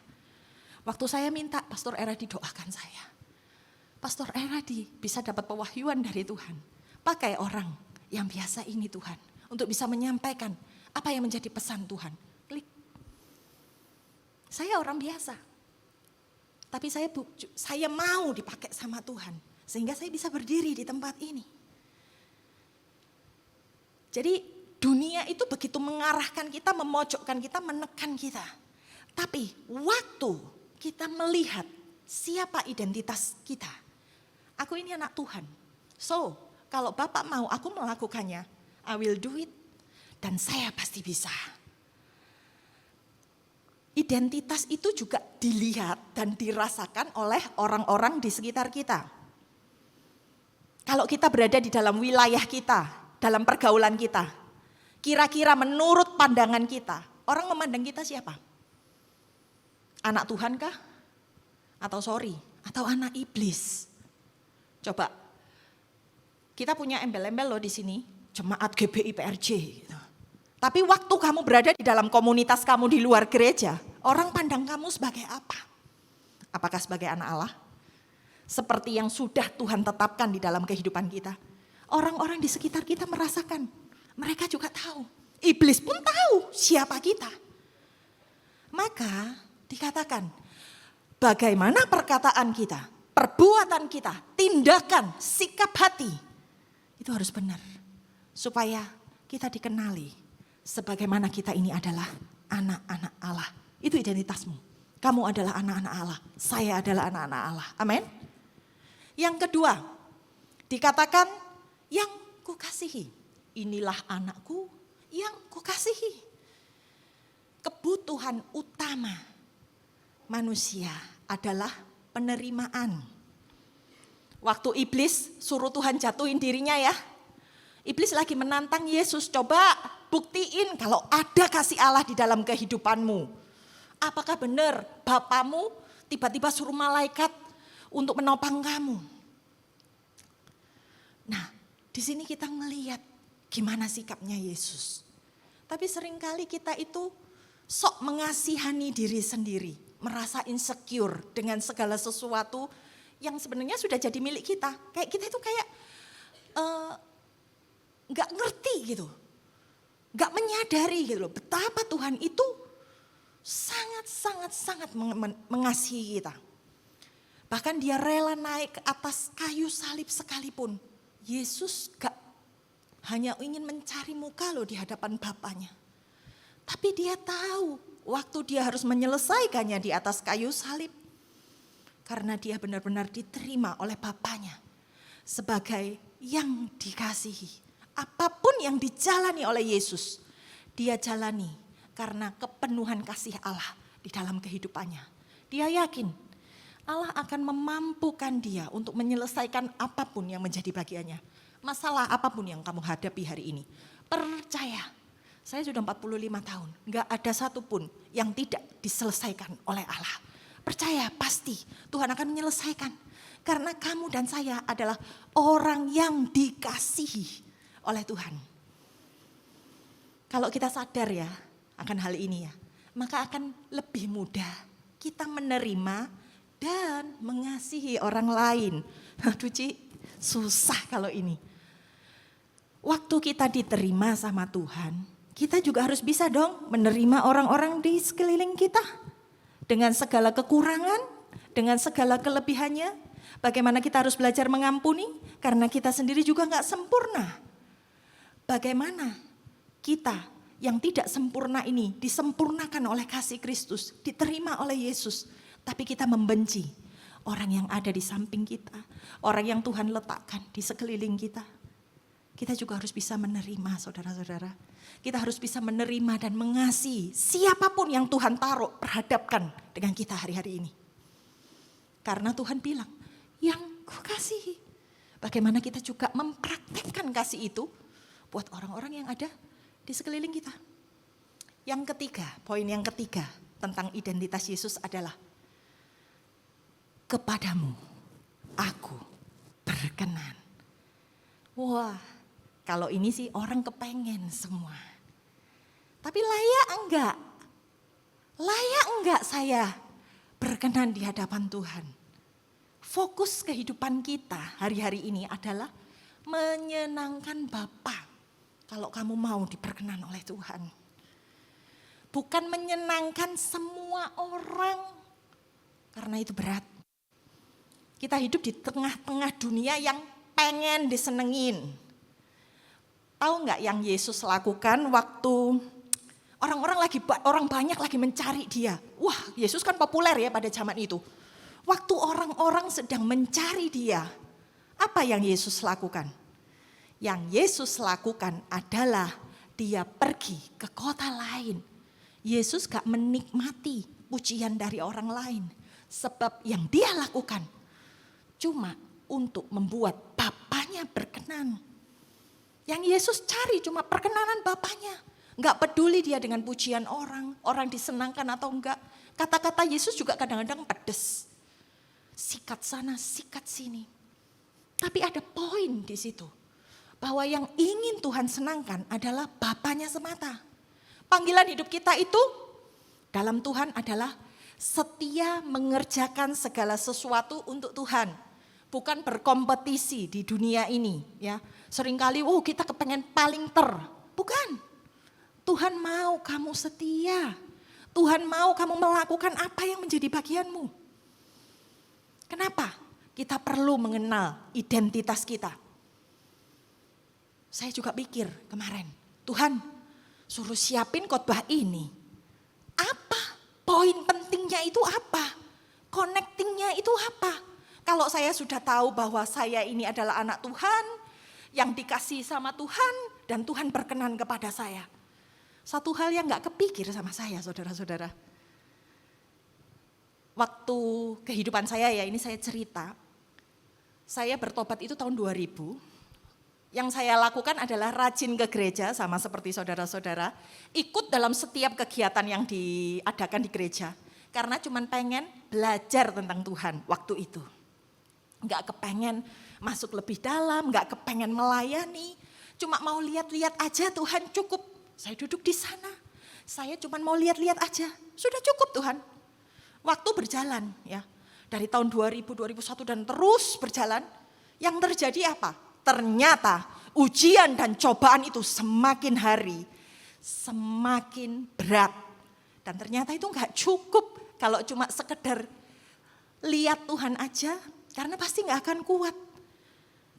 Waktu saya minta, Pastor Eradi doakan saya. Pastor Eradi bisa dapat pewahyuan dari Tuhan. Pakai orang yang biasa ini Tuhan. Untuk bisa menyampaikan apa yang menjadi pesan Tuhan. Klik. Saya orang biasa. Tapi saya mau dipakai sama Tuhan. Sehingga saya bisa berdiri di tempat ini. Jadi dunia itu begitu mengarahkan kita, memojokkan kita, menekan kita. Tapi waktu kita melihat siapa identitas kita. Aku ini anak Tuhan. So, kalau Bapak mau aku melakukannya, I will do it. Dan saya pasti bisa. Identitas itu juga dilihat dan dirasakan oleh orang-orang di sekitar kita. Kalau kita berada di dalam wilayah kita, dalam pergaulan kita, kira-kira menurut pandangan kita, orang memandang kita siapa? Anak Tuhan kah? Atau anak iblis? Coba, kita punya embel-embel loh di sini, Jemaat GBI PRJ. Gitu. Tapi waktu kamu berada di dalam komunitas kamu di luar gereja, orang pandang kamu sebagai apa? Apakah sebagai anak Allah? Seperti yang sudah Tuhan tetapkan di dalam kehidupan kita. Orang-orang di sekitar kita merasakan. Mereka juga tahu. Iblis pun tahu siapa kita. Maka dikatakan, bagaimana perkataan kita, perbuatan kita, tindakan, sikap hati. Itu harus benar. Supaya kita dikenali. Sebagaimana kita ini adalah anak-anak Allah. Itu identitasmu. Kamu adalah anak-anak Allah. Saya adalah anak-anak Allah. Amin. Yang kedua, dikatakan yang kukasihi. Inilah anakku yang kukasihi. Kebutuhan utama manusia adalah penerimaan. Waktu iblis suruh Tuhan jatuhin dirinya ya. Iblis lagi menantang Yesus, coba buktiin kalau ada kasih Allah di dalam kehidupanmu. Apakah benar Bapamu tiba-tiba suruh malaikat untuk menopang kamu? Nah, di sini kita ngelihat gimana sikapnya Yesus. Tapi seringkali kita itu sok mengasihani diri sendiri. Merasa insecure dengan segala sesuatu yang sebenarnya sudah jadi milik kita. Kayak kita itu kayak gak ngerti gitu. Gak menyadari gitu loh. Betapa Tuhan itu sangat mengasihi kita. Bahkan dia rela naik ke atas kayu salib sekalipun. Yesus gak hanya ingin mencari muka loh di hadapan Bapaknya. Tapi dia tahu waktu dia harus menyelesaikannya di atas kayu salib. Karena dia benar-benar diterima oleh Bapaknya. Sebagai yang dikasihi. Apapun yang dijalani oleh Yesus. Dia jalani karena kepenuhan kasih Allah di dalam kehidupannya. Dia yakin Allah akan memampukan dia untuk menyelesaikan apapun yang menjadi bagiannya. Masalah apapun yang kamu hadapi hari ini. Percaya, saya sudah 45 tahun. Gak ada satupun yang tidak diselesaikan oleh Allah. Percaya pasti Tuhan akan menyelesaikan. Karena kamu dan saya adalah orang yang dikasihi oleh Tuhan. Kalau kita sadar ya akan hal ini ya. Maka akan lebih mudah kita menerima dan mengasihi orang lain. Aduh Ci, susah kalau ini. Waktu kita diterima sama Tuhan, kita juga harus bisa dong menerima orang-orang di sekeliling kita. Dengan segala kekurangan, dengan segala kelebihannya. Bagaimana kita harus belajar mengampuni, karena kita sendiri juga gak sempurna. Bagaimana kita yang tidak sempurna ini disempurnakan oleh kasih Kristus, diterima oleh Yesus. Tapi kita membenci orang yang ada di samping kita, orang yang Tuhan letakkan di sekeliling kita. Kita juga harus bisa menerima saudara-saudara. Kita harus bisa menerima dan mengasihi siapapun yang Tuhan taruh perhadapkan dengan kita hari-hari ini. Karena Tuhan bilang, yang kukasihi. bagaimana kita juga mempraktekkan kasih itu buat orang-orang yang ada di sekeliling kita. Yang ketiga, poin yang ketiga tentang identitas Yesus adalah kepadamu aku berkenan. Wah, kalau ini sih orang kepengen semua. Tapi layak enggak? Layak enggak saya berkenan di hadapan Tuhan? Fokus kehidupan kita hari-hari ini adalah menyenangkan Bapa. Kalau kamu mau diperkenan oleh Tuhan. Bukan menyenangkan semua orang. Karena itu berat. Kita hidup di tengah-tengah dunia yang pengen disenengin. Tahu nggak yang Yesus lakukan waktu orang banyak lagi mencari dia. Wah, Yesus kan populer ya pada zaman itu. Waktu orang-orang sedang mencari dia, apa yang Yesus lakukan? Yang Yesus lakukan adalah dia pergi ke kota lain. Yesus gak menikmati pujian dari orang lain. Sebab yang dia lakukan cuma untuk membuat Bapaknya berkenan. Yang Yesus cari cuma perkenanan Bapaknya. Gak peduli dia dengan pujian orang disenangkan atau enggak. Kata-kata Yesus juga kadang-kadang pedes. Sikat sana, sikat sini. Tapi ada poin di situ. Bahwa yang ingin Tuhan senangkan adalah Bapaknya semata. Panggilan hidup kita itu dalam Tuhan adalah setia mengerjakan segala sesuatu untuk Tuhan. Bukan berkompetisi di dunia ini. Ya, seringkali kita kepengen paling Bukan. Tuhan mau kamu setia. Tuhan mau kamu melakukan apa yang menjadi bagianmu. Kenapa? Kita perlu mengenal identitas kita. Saya juga pikir kemarin, Tuhan suruh siapin khotbah ini. Apa? Poin pentingnya itu apa? Connectingnya itu apa? Kalau saya sudah tahu bahwa saya ini adalah anak Tuhan, yang dikasihi sama Tuhan, dan Tuhan berkenan kepada saya. Satu hal yang gak kepikir sama saya, saudara-saudara. Waktu kehidupan saya ya, ini saya cerita. Saya bertobat itu tahun 2000. Yang saya lakukan adalah rajin ke gereja sama seperti saudara-saudara. Ikut dalam setiap kegiatan yang diadakan di gereja. Karena cuma pengen belajar tentang Tuhan waktu itu. Gak kepengen masuk lebih dalam, gak kepengen melayani. Cuma mau lihat-lihat aja Tuhan cukup. Saya duduk di sana. Saya cuma mau lihat-lihat aja. Sudah cukup Tuhan. Waktu berjalan ya. Dari tahun 2000, 2001 dan terus berjalan. Yang terjadi apa? Ternyata ujian dan cobaan itu semakin hari semakin berat. Dan ternyata itu enggak cukup kalau cuma sekedar lihat Tuhan aja. Karena pasti enggak akan kuat.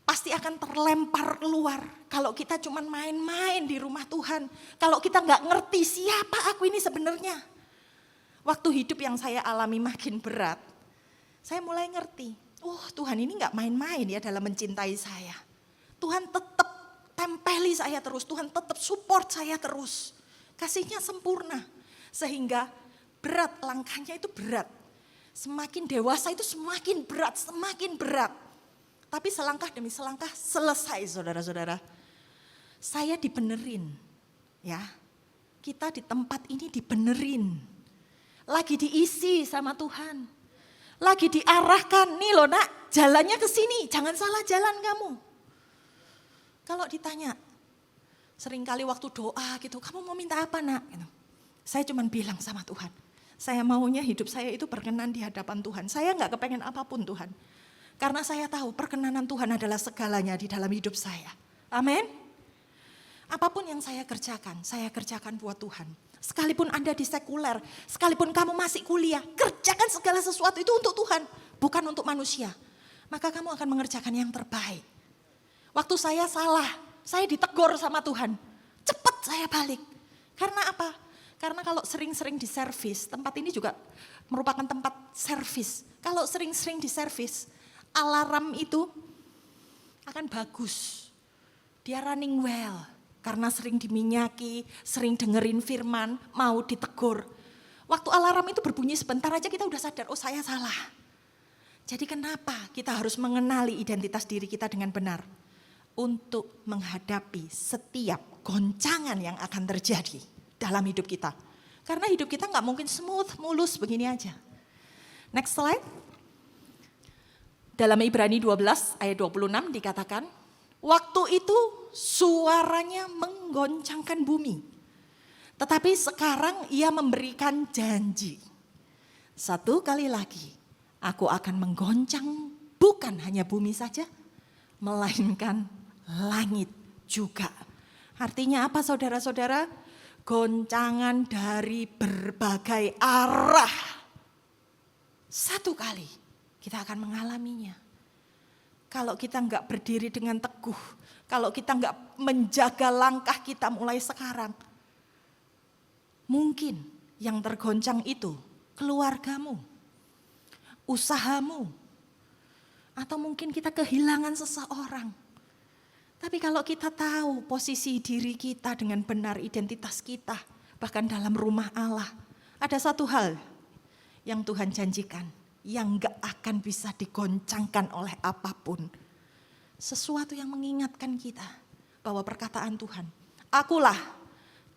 Pasti akan terlempar keluar. Kalau kita cuma main-main di rumah Tuhan. Kalau kita enggak ngerti siapa aku ini sebenarnya. Waktu hidup yang saya alami makin berat. Saya mulai ngerti. Oh, Tuhan ini enggak main-main ya dalam mencintai saya. Tuhan tetap tempeli saya terus. Tuhan tetap support saya terus. Kasihnya sempurna. Sehingga berat, langkahnya itu berat. Semakin dewasa itu semakin berat, semakin berat. Tapi selangkah demi selangkah selesai saudara-saudara. Saya dibenerin. Ya, kita di tempat ini dibenerin. Lagi diisi sama Tuhan. Lagi diarahkan, nih loh nak, jalannya ke sini, jangan salah jalan kamu. Kalau ditanya, seringkali waktu doa gitu, kamu mau minta apa nak? Gitu. Saya cuma bilang sama Tuhan, saya maunya hidup saya itu berkenan di hadapan Tuhan. Saya gak kepengen apapun Tuhan. Karena saya tahu perkenanan Tuhan adalah segalanya di dalam hidup saya. Amin. Apapun yang saya kerjakan buat Tuhan. Sekalipun Anda di sekuler, sekalipun kamu masih kuliah, kerjakan segala sesuatu itu untuk Tuhan, bukan untuk manusia. Maka kamu akan mengerjakan yang terbaik. Waktu saya salah, saya ditegur sama Tuhan. Cepat saya balik. Karena apa? Karena kalau sering-sering di servis, tempat ini juga merupakan tempat servis. Kalau sering-sering di servis, alarm itu akan bagus. Dia running well. Karena sering diminyaki, sering dengerin firman, mau ditegur. Waktu alarm itu berbunyi sebentar aja kita udah sadar, oh saya salah. Jadi kenapa kita harus mengenali identitas diri kita dengan benar? Untuk menghadapi setiap goncangan yang akan terjadi dalam hidup kita. Karena hidup kita nggak mungkin smooth, mulus begini aja. Next slide. Dalam Ibrani 12 ayat 26 dikatakan, waktu itu suaranya menggoncangkan bumi. Tetapi sekarang ia memberikan janji. Satu kali lagi, aku akan menggoncang bukan hanya bumi saja, melainkan langit juga. Artinya apa saudara-saudara? Goncangan dari berbagai arah. Satu kali kita akan mengalaminya. Kalau kita nggak berdiri dengan teguh, kalau kita nggak menjaga langkah kita mulai sekarang, mungkin yang tergoncang itu keluargamu, usahamu, atau mungkin kita kehilangan seseorang. Tapi kalau kita tahu posisi diri kita dengan benar, identitas kita, bahkan dalam rumah Allah, ada satu hal yang Tuhan janjikan, yang gak akan bisa digoncangkan oleh apapun. Sesuatu yang mengingatkan kita bahwa perkataan Tuhan, akulah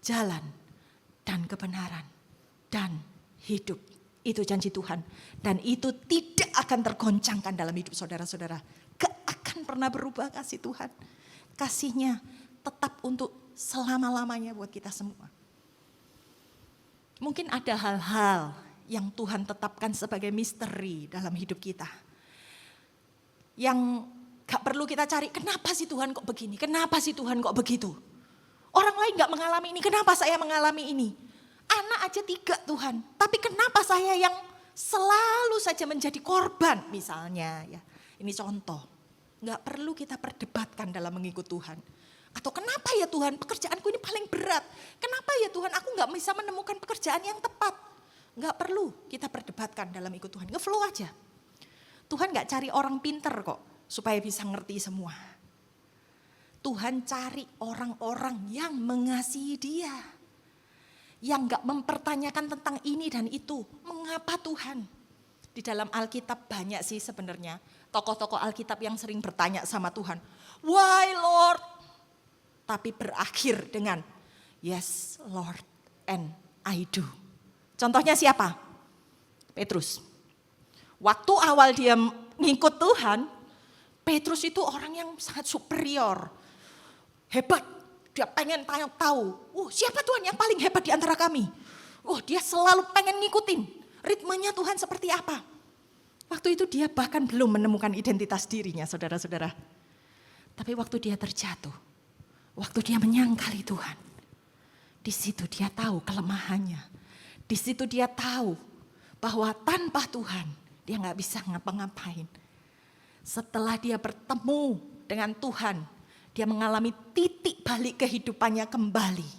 jalan dan kebenaran dan hidup. Itu janji Tuhan. Dan itu tidak akan tergoncangkan dalam hidup saudara-saudara. Gak akan pernah berubah kasih Tuhan. Kasihnya tetap untuk selama-lamanya buat kita semua. Mungkin ada hal-hal yang Tuhan tetapkan sebagai misteri dalam hidup kita. Yang gak perlu kita cari, kenapa sih Tuhan kok begini? Kenapa sih Tuhan kok begitu? Orang lain gak mengalami ini, kenapa saya mengalami ini? Anak aja 3 Tuhan, tapi kenapa saya yang selalu saja menjadi korban misalnya ya. Ini contoh. Nggak perlu kita perdebatkan dalam mengikut Tuhan. Atau kenapa ya Tuhan pekerjaanku ini paling berat. Kenapa ya Tuhan aku nggak bisa menemukan pekerjaan yang tepat. Nggak perlu kita perdebatkan dalam ikut Tuhan. Nge-flow aja. Tuhan nggak cari orang pinter kok supaya bisa ngerti semua. Tuhan cari orang-orang yang mengasihi dia. Yang nggak mempertanyakan tentang ini dan itu. Mengapa Tuhan? Di dalam Alkitab banyak sih sebenarnya tokoh-tokoh Alkitab yang sering bertanya sama Tuhan, why Lord? Tapi berakhir dengan, yes Lord and I do. Contohnya siapa? Petrus. Waktu awal dia ngikut Tuhan, Petrus itu orang yang sangat superior. Hebat, dia pengen tahu, siapa Tuhan yang paling hebat di antara kami? Dia selalu pengen ngikutin ritmenya Tuhan seperti apa. Waktu itu dia bahkan belum menemukan identitas dirinya, saudara-saudara. Tapi waktu dia terjatuh, waktu dia menyangkali Tuhan, di situ dia tahu kelemahannya. Di situ dia tahu bahwa tanpa Tuhan dia nggak bisa ngapa-ngapain. Setelah dia bertemu dengan Tuhan, dia mengalami titik balik kehidupannya kembali.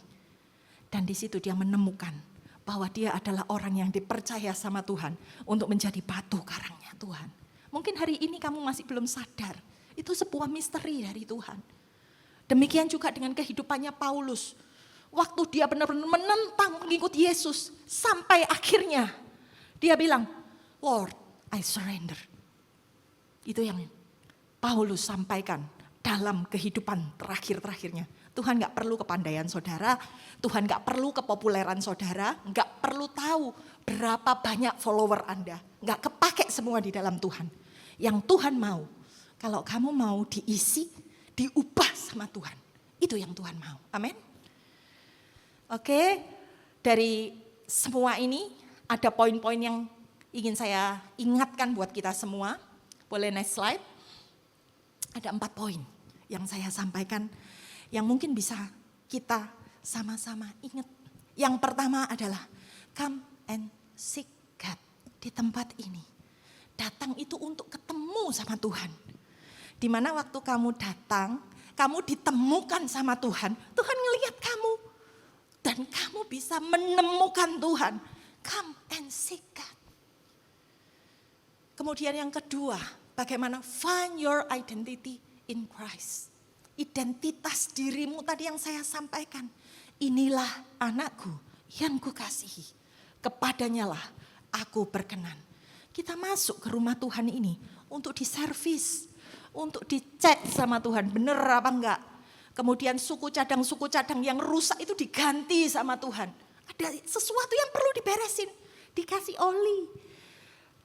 Dan di situ dia menemukan bahwa dia adalah orang yang dipercaya sama Tuhan untuk menjadi batu karangnya Tuhan. Mungkin hari ini kamu masih belum sadar, itu sebuah misteri dari Tuhan. Demikian juga dengan kehidupannya Paulus. Waktu dia benar-benar menentang mengikut Yesus, sampai akhirnya dia bilang, Lord, I surrender. Itu yang Paulus sampaikan dalam kehidupan terakhir-terakhirnya. Tuhan gak perlu kepandaian saudara, Tuhan gak perlu kepopuleran saudara, gak perlu tahu berapa banyak follower Anda. Gak kepake semua di dalam Tuhan. Yang Tuhan mau, kalau kamu mau diisi, diubah sama Tuhan. Itu yang Tuhan mau, amin. Oke, dari semua ini ada poin-poin yang ingin saya ingatkan buat kita semua. Boleh next slide. Ada 4 poin yang saya sampaikan yang mungkin bisa kita sama-sama ingat. Yang pertama adalah come and seek God di tempat ini. Datang itu untuk ketemu sama Tuhan. Dimana waktu kamu datang, kamu ditemukan sama Tuhan, Tuhan ngelihat kamu. Dan kamu bisa menemukan Tuhan. Come and seek God. Kemudian yang kedua, bagaimana find your identity in Christ. Identitas dirimu tadi yang saya sampaikan. Inilah anakku yang kukasihi. Kepadanya lah aku berkenan. Kita masuk ke rumah Tuhan ini untuk diservis, untuk dicek sama Tuhan, bener apa enggak. Kemudian suku cadang yang rusak itu diganti sama Tuhan. Ada sesuatu yang perlu diberesin, dikasih oli.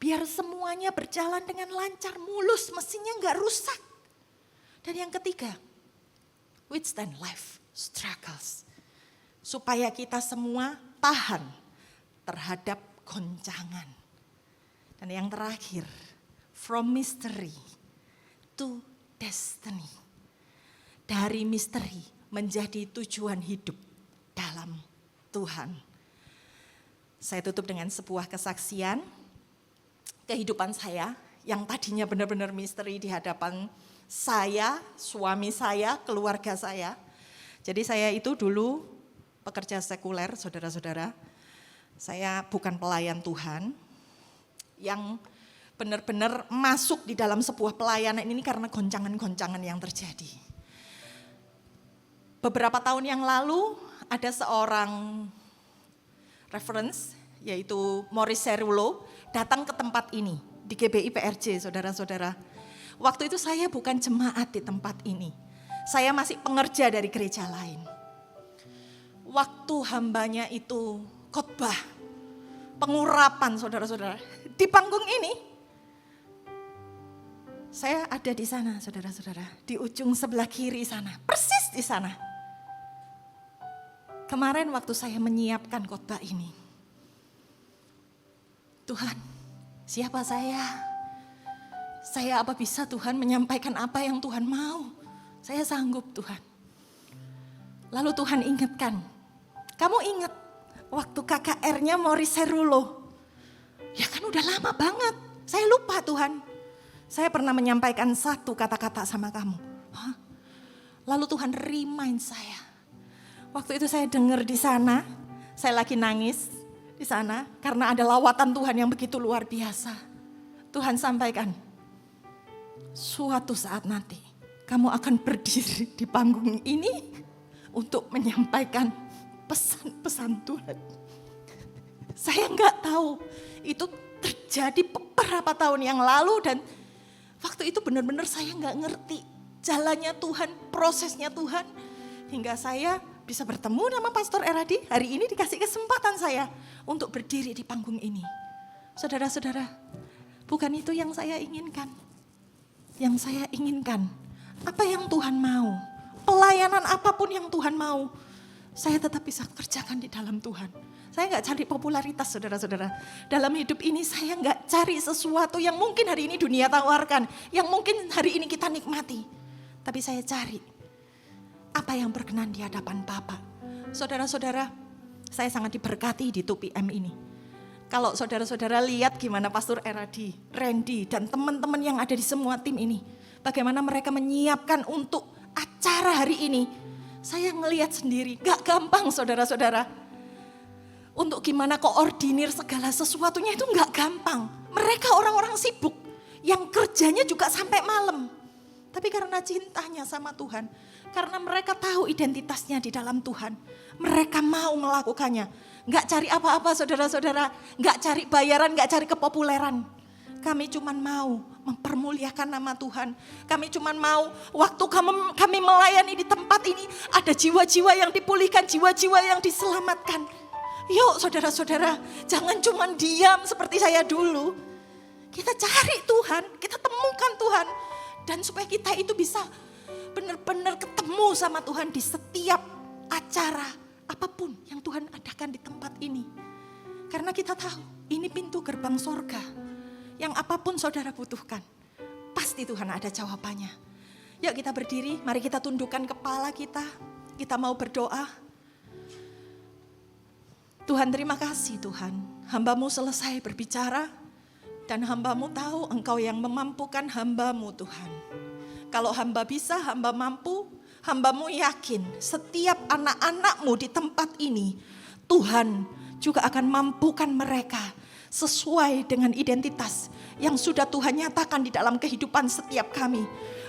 Biar semuanya berjalan dengan lancar, mulus, mesinnya enggak rusak. Dan yang ketiga, withstand life struggles. Supaya kita semua tahan terhadap goncangan. Dan yang terakhir, from mystery to destiny. Dari misteri menjadi tujuan hidup dalam Tuhan. Saya tutup dengan sebuah kesaksian. Kehidupan saya yang tadinya benar-benar misteri di hadapan saya, suami saya, keluarga saya. Jadi saya itu dulu pekerja sekuler, saudara-saudara. Saya bukan pelayan Tuhan yang benar-benar masuk di dalam sebuah pelayanan ini karena goncangan-goncangan yang terjadi. Beberapa tahun yang lalu ada seorang reference yaitu Morris Cerullo datang ke tempat ini di GBI PRJ, saudara-saudara. Waktu itu saya bukan jemaat di tempat ini. Saya masih pengerja dari gereja lain. Waktu hambanya itu khotbah, pengurapan saudara-saudara. Di panggung ini, saya ada di sana saudara-saudara. Di ujung sebelah kiri sana, persis di sana. Kemarin waktu saya menyiapkan khotbah ini. Tuhan, siapa saya? Saya apa bisa Tuhan menyampaikan apa yang Tuhan mau? Saya sanggup Tuhan. Lalu Tuhan ingatkan, kamu ingat waktu KKR-nya Morris Cerullo? Ya kan udah lama banget, saya lupa Tuhan. Saya pernah menyampaikan satu kata-kata sama kamu. Hah? Lalu Tuhan remind saya. Waktu itu saya dengar di sana, saya lagi nangis di sana karena ada lawatan Tuhan yang begitu luar biasa. Tuhan sampaikan, suatu saat nanti kamu akan berdiri di panggung ini untuk menyampaikan pesan-pesan Tuhan. Saya nggak tahu itu terjadi beberapa tahun yang lalu dan waktu itu benar-benar saya nggak ngerti jalannya Tuhan, prosesnya Tuhan. Hingga saya bisa bertemu sama Pastor Eradi, hari ini dikasih kesempatan saya untuk berdiri di panggung ini. Saudara-saudara, bukan itu yang saya inginkan. Yang saya inginkan, apa yang Tuhan mau, pelayanan apapun yang Tuhan mau, saya tetap bisa kerjakan di dalam Tuhan. Saya nggak cari popularitas saudara-saudara. Dalam hidup ini saya nggak cari sesuatu yang mungkin hari ini dunia tawarkan. Yang mungkin hari ini kita nikmati. Tapi saya cari apa yang berkenan di hadapan Bapa. Saudara-saudara, saya sangat diberkati di 2PM ini. Kalau saudara-saudara lihat gimana Pastor Eradi, Randy, dan teman-teman yang ada di semua tim ini. Bagaimana mereka menyiapkan untuk acara hari ini. Saya ngelihat sendiri, gak gampang saudara-saudara. Untuk gimana koordinir segala sesuatunya itu gak gampang. Mereka orang-orang sibuk yang kerjanya juga sampai malam. Tapi karena cintanya sama Tuhan, karena mereka tahu identitasnya di dalam Tuhan, mereka mau melakukannya. Gak cari apa-apa saudara-saudara, gak cari bayaran, gak cari kepopuleran. Kami cuma mau mempermuliakan nama Tuhan. Kami cuma mau waktu kami melayani di tempat ini, ada jiwa-jiwa yang dipulihkan, jiwa-jiwa yang diselamatkan. Yuk saudara-saudara, jangan cuma diam seperti saya dulu. Kita cari Tuhan, kita temukan Tuhan. Dan supaya kita itu bisa benar-benar ketemu sama Tuhan di setiap acara apapun yang Tuhan adakan di tempat ini. Karena kita tahu ini pintu gerbang sorga. Yang apapun saudara butuhkan, pasti Tuhan ada jawabannya. Yuk kita berdiri, mari kita tundukkan kepala kita. Kita mau berdoa. Tuhan terima kasih Tuhan, hamba-Mu selesai berbicara dan hamba-Mu tahu Engkau yang memampukan hamba-Mu Tuhan. Kalau hamba bisa, hamba mampu, hamba-Mu yakin setiap anak-anak-Mu di tempat ini, Tuhan juga akan mampukan mereka sesuai dengan identitas yang sudah Tuhan nyatakan di dalam kehidupan setiap kami.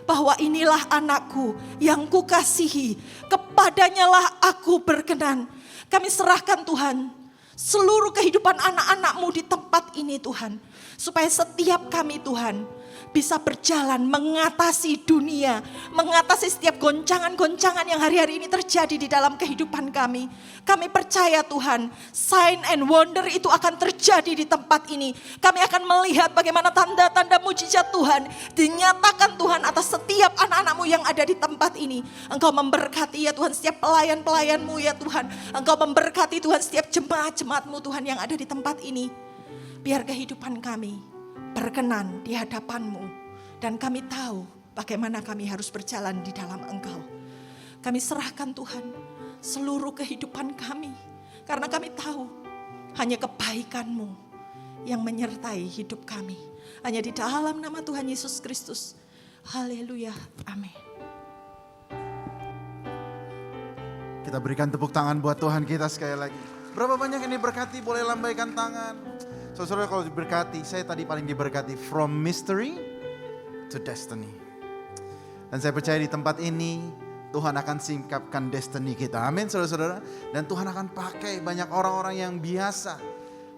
Bahwa inilah anakku yang kukasihi, kepadanyalah aku berkenan. Kami serahkan Tuhan seluruh kehidupan anak-anak-Mu di tempat ini Tuhan. Supaya setiap kami Tuhan bisa berjalan mengatasi dunia, mengatasi setiap goncangan-goncangan yang hari-hari ini terjadi di dalam kehidupan kami. Kami percaya Tuhan, sign and wonder itu akan terjadi di tempat ini. Kami akan melihat bagaimana tanda-tanda mujizat Tuhan dinyatakan Tuhan atas setiap anak-anak-Mu yang ada di tempat ini. Engkau memberkati ya Tuhan setiap pelayan-pelayan-Mu ya Tuhan. Engkau memberkati Tuhan setiap jemaat-jemaat-Mu Tuhan yang ada di tempat ini. Biar kehidupan kami berkenan di hadapan-Mu. Dan kami tahu bagaimana kami harus berjalan di dalam Engkau. Kami serahkan Tuhan seluruh kehidupan kami. Karena kami tahu hanya kebaikan-Mu yang menyertai hidup kami. Hanya di dalam nama Tuhan Yesus Kristus. Haleluya. Amin. Kita berikan tepuk tangan buat Tuhan kita sekali lagi. Berapa banyak yang diberkati, boleh lambaikan tangan. Saudara kalau diberkati, saya tadi paling diberkati from mystery to destiny. Dan saya percaya di tempat ini Tuhan akan singkapkan destiny kita. Amin saudara-saudara. Dan Tuhan akan pakai banyak orang-orang yang biasa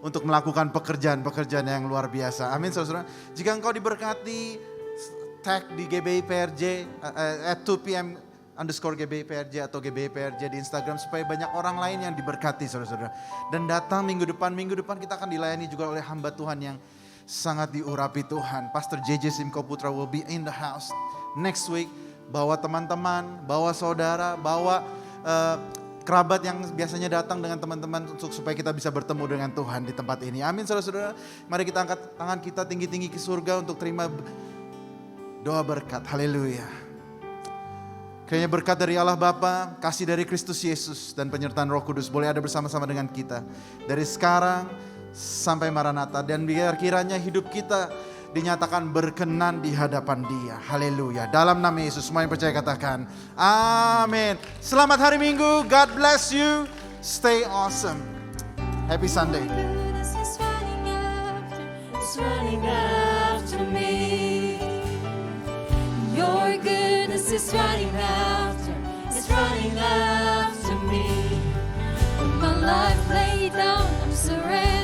untuk melakukan pekerjaan-pekerjaan yang luar biasa. Amin saudara-saudara. Jika engkau diberkati, tag di GBI PRJ at 2 PM _GBI PRJ atau GBI PRJ di Instagram supaya banyak orang lain yang diberkati saudara-saudara. Dan datang minggu depan kita akan dilayani juga oleh hamba Tuhan yang sangat diurapi Tuhan. Pastor JJ Simko Putra will be in the house next week. Bawa teman-teman, bawa saudara, bawa kerabat yang biasanya datang dengan teman-teman supaya kita bisa bertemu dengan Tuhan di tempat ini. Amin saudara-saudara. Mari kita angkat tangan kita tinggi-tinggi ke surga untuk terima doa berkat. Haleluya. Kiranya berkat dari Allah Bapa, kasih dari Kristus Yesus, dan penyertaan Roh Kudus boleh ada bersama-sama dengan kita. Dari sekarang sampai Maranatha. Dan biar kiranya hidup kita dinyatakan berkenan di hadapan Dia. Haleluya. Dalam nama Yesus, semua yang percaya katakan amin. Selamat hari Minggu. God bless you. Stay awesome. Happy Sunday. Goodness is running after me. Your goodness is running after me. With my life laid down, I'm surrendered.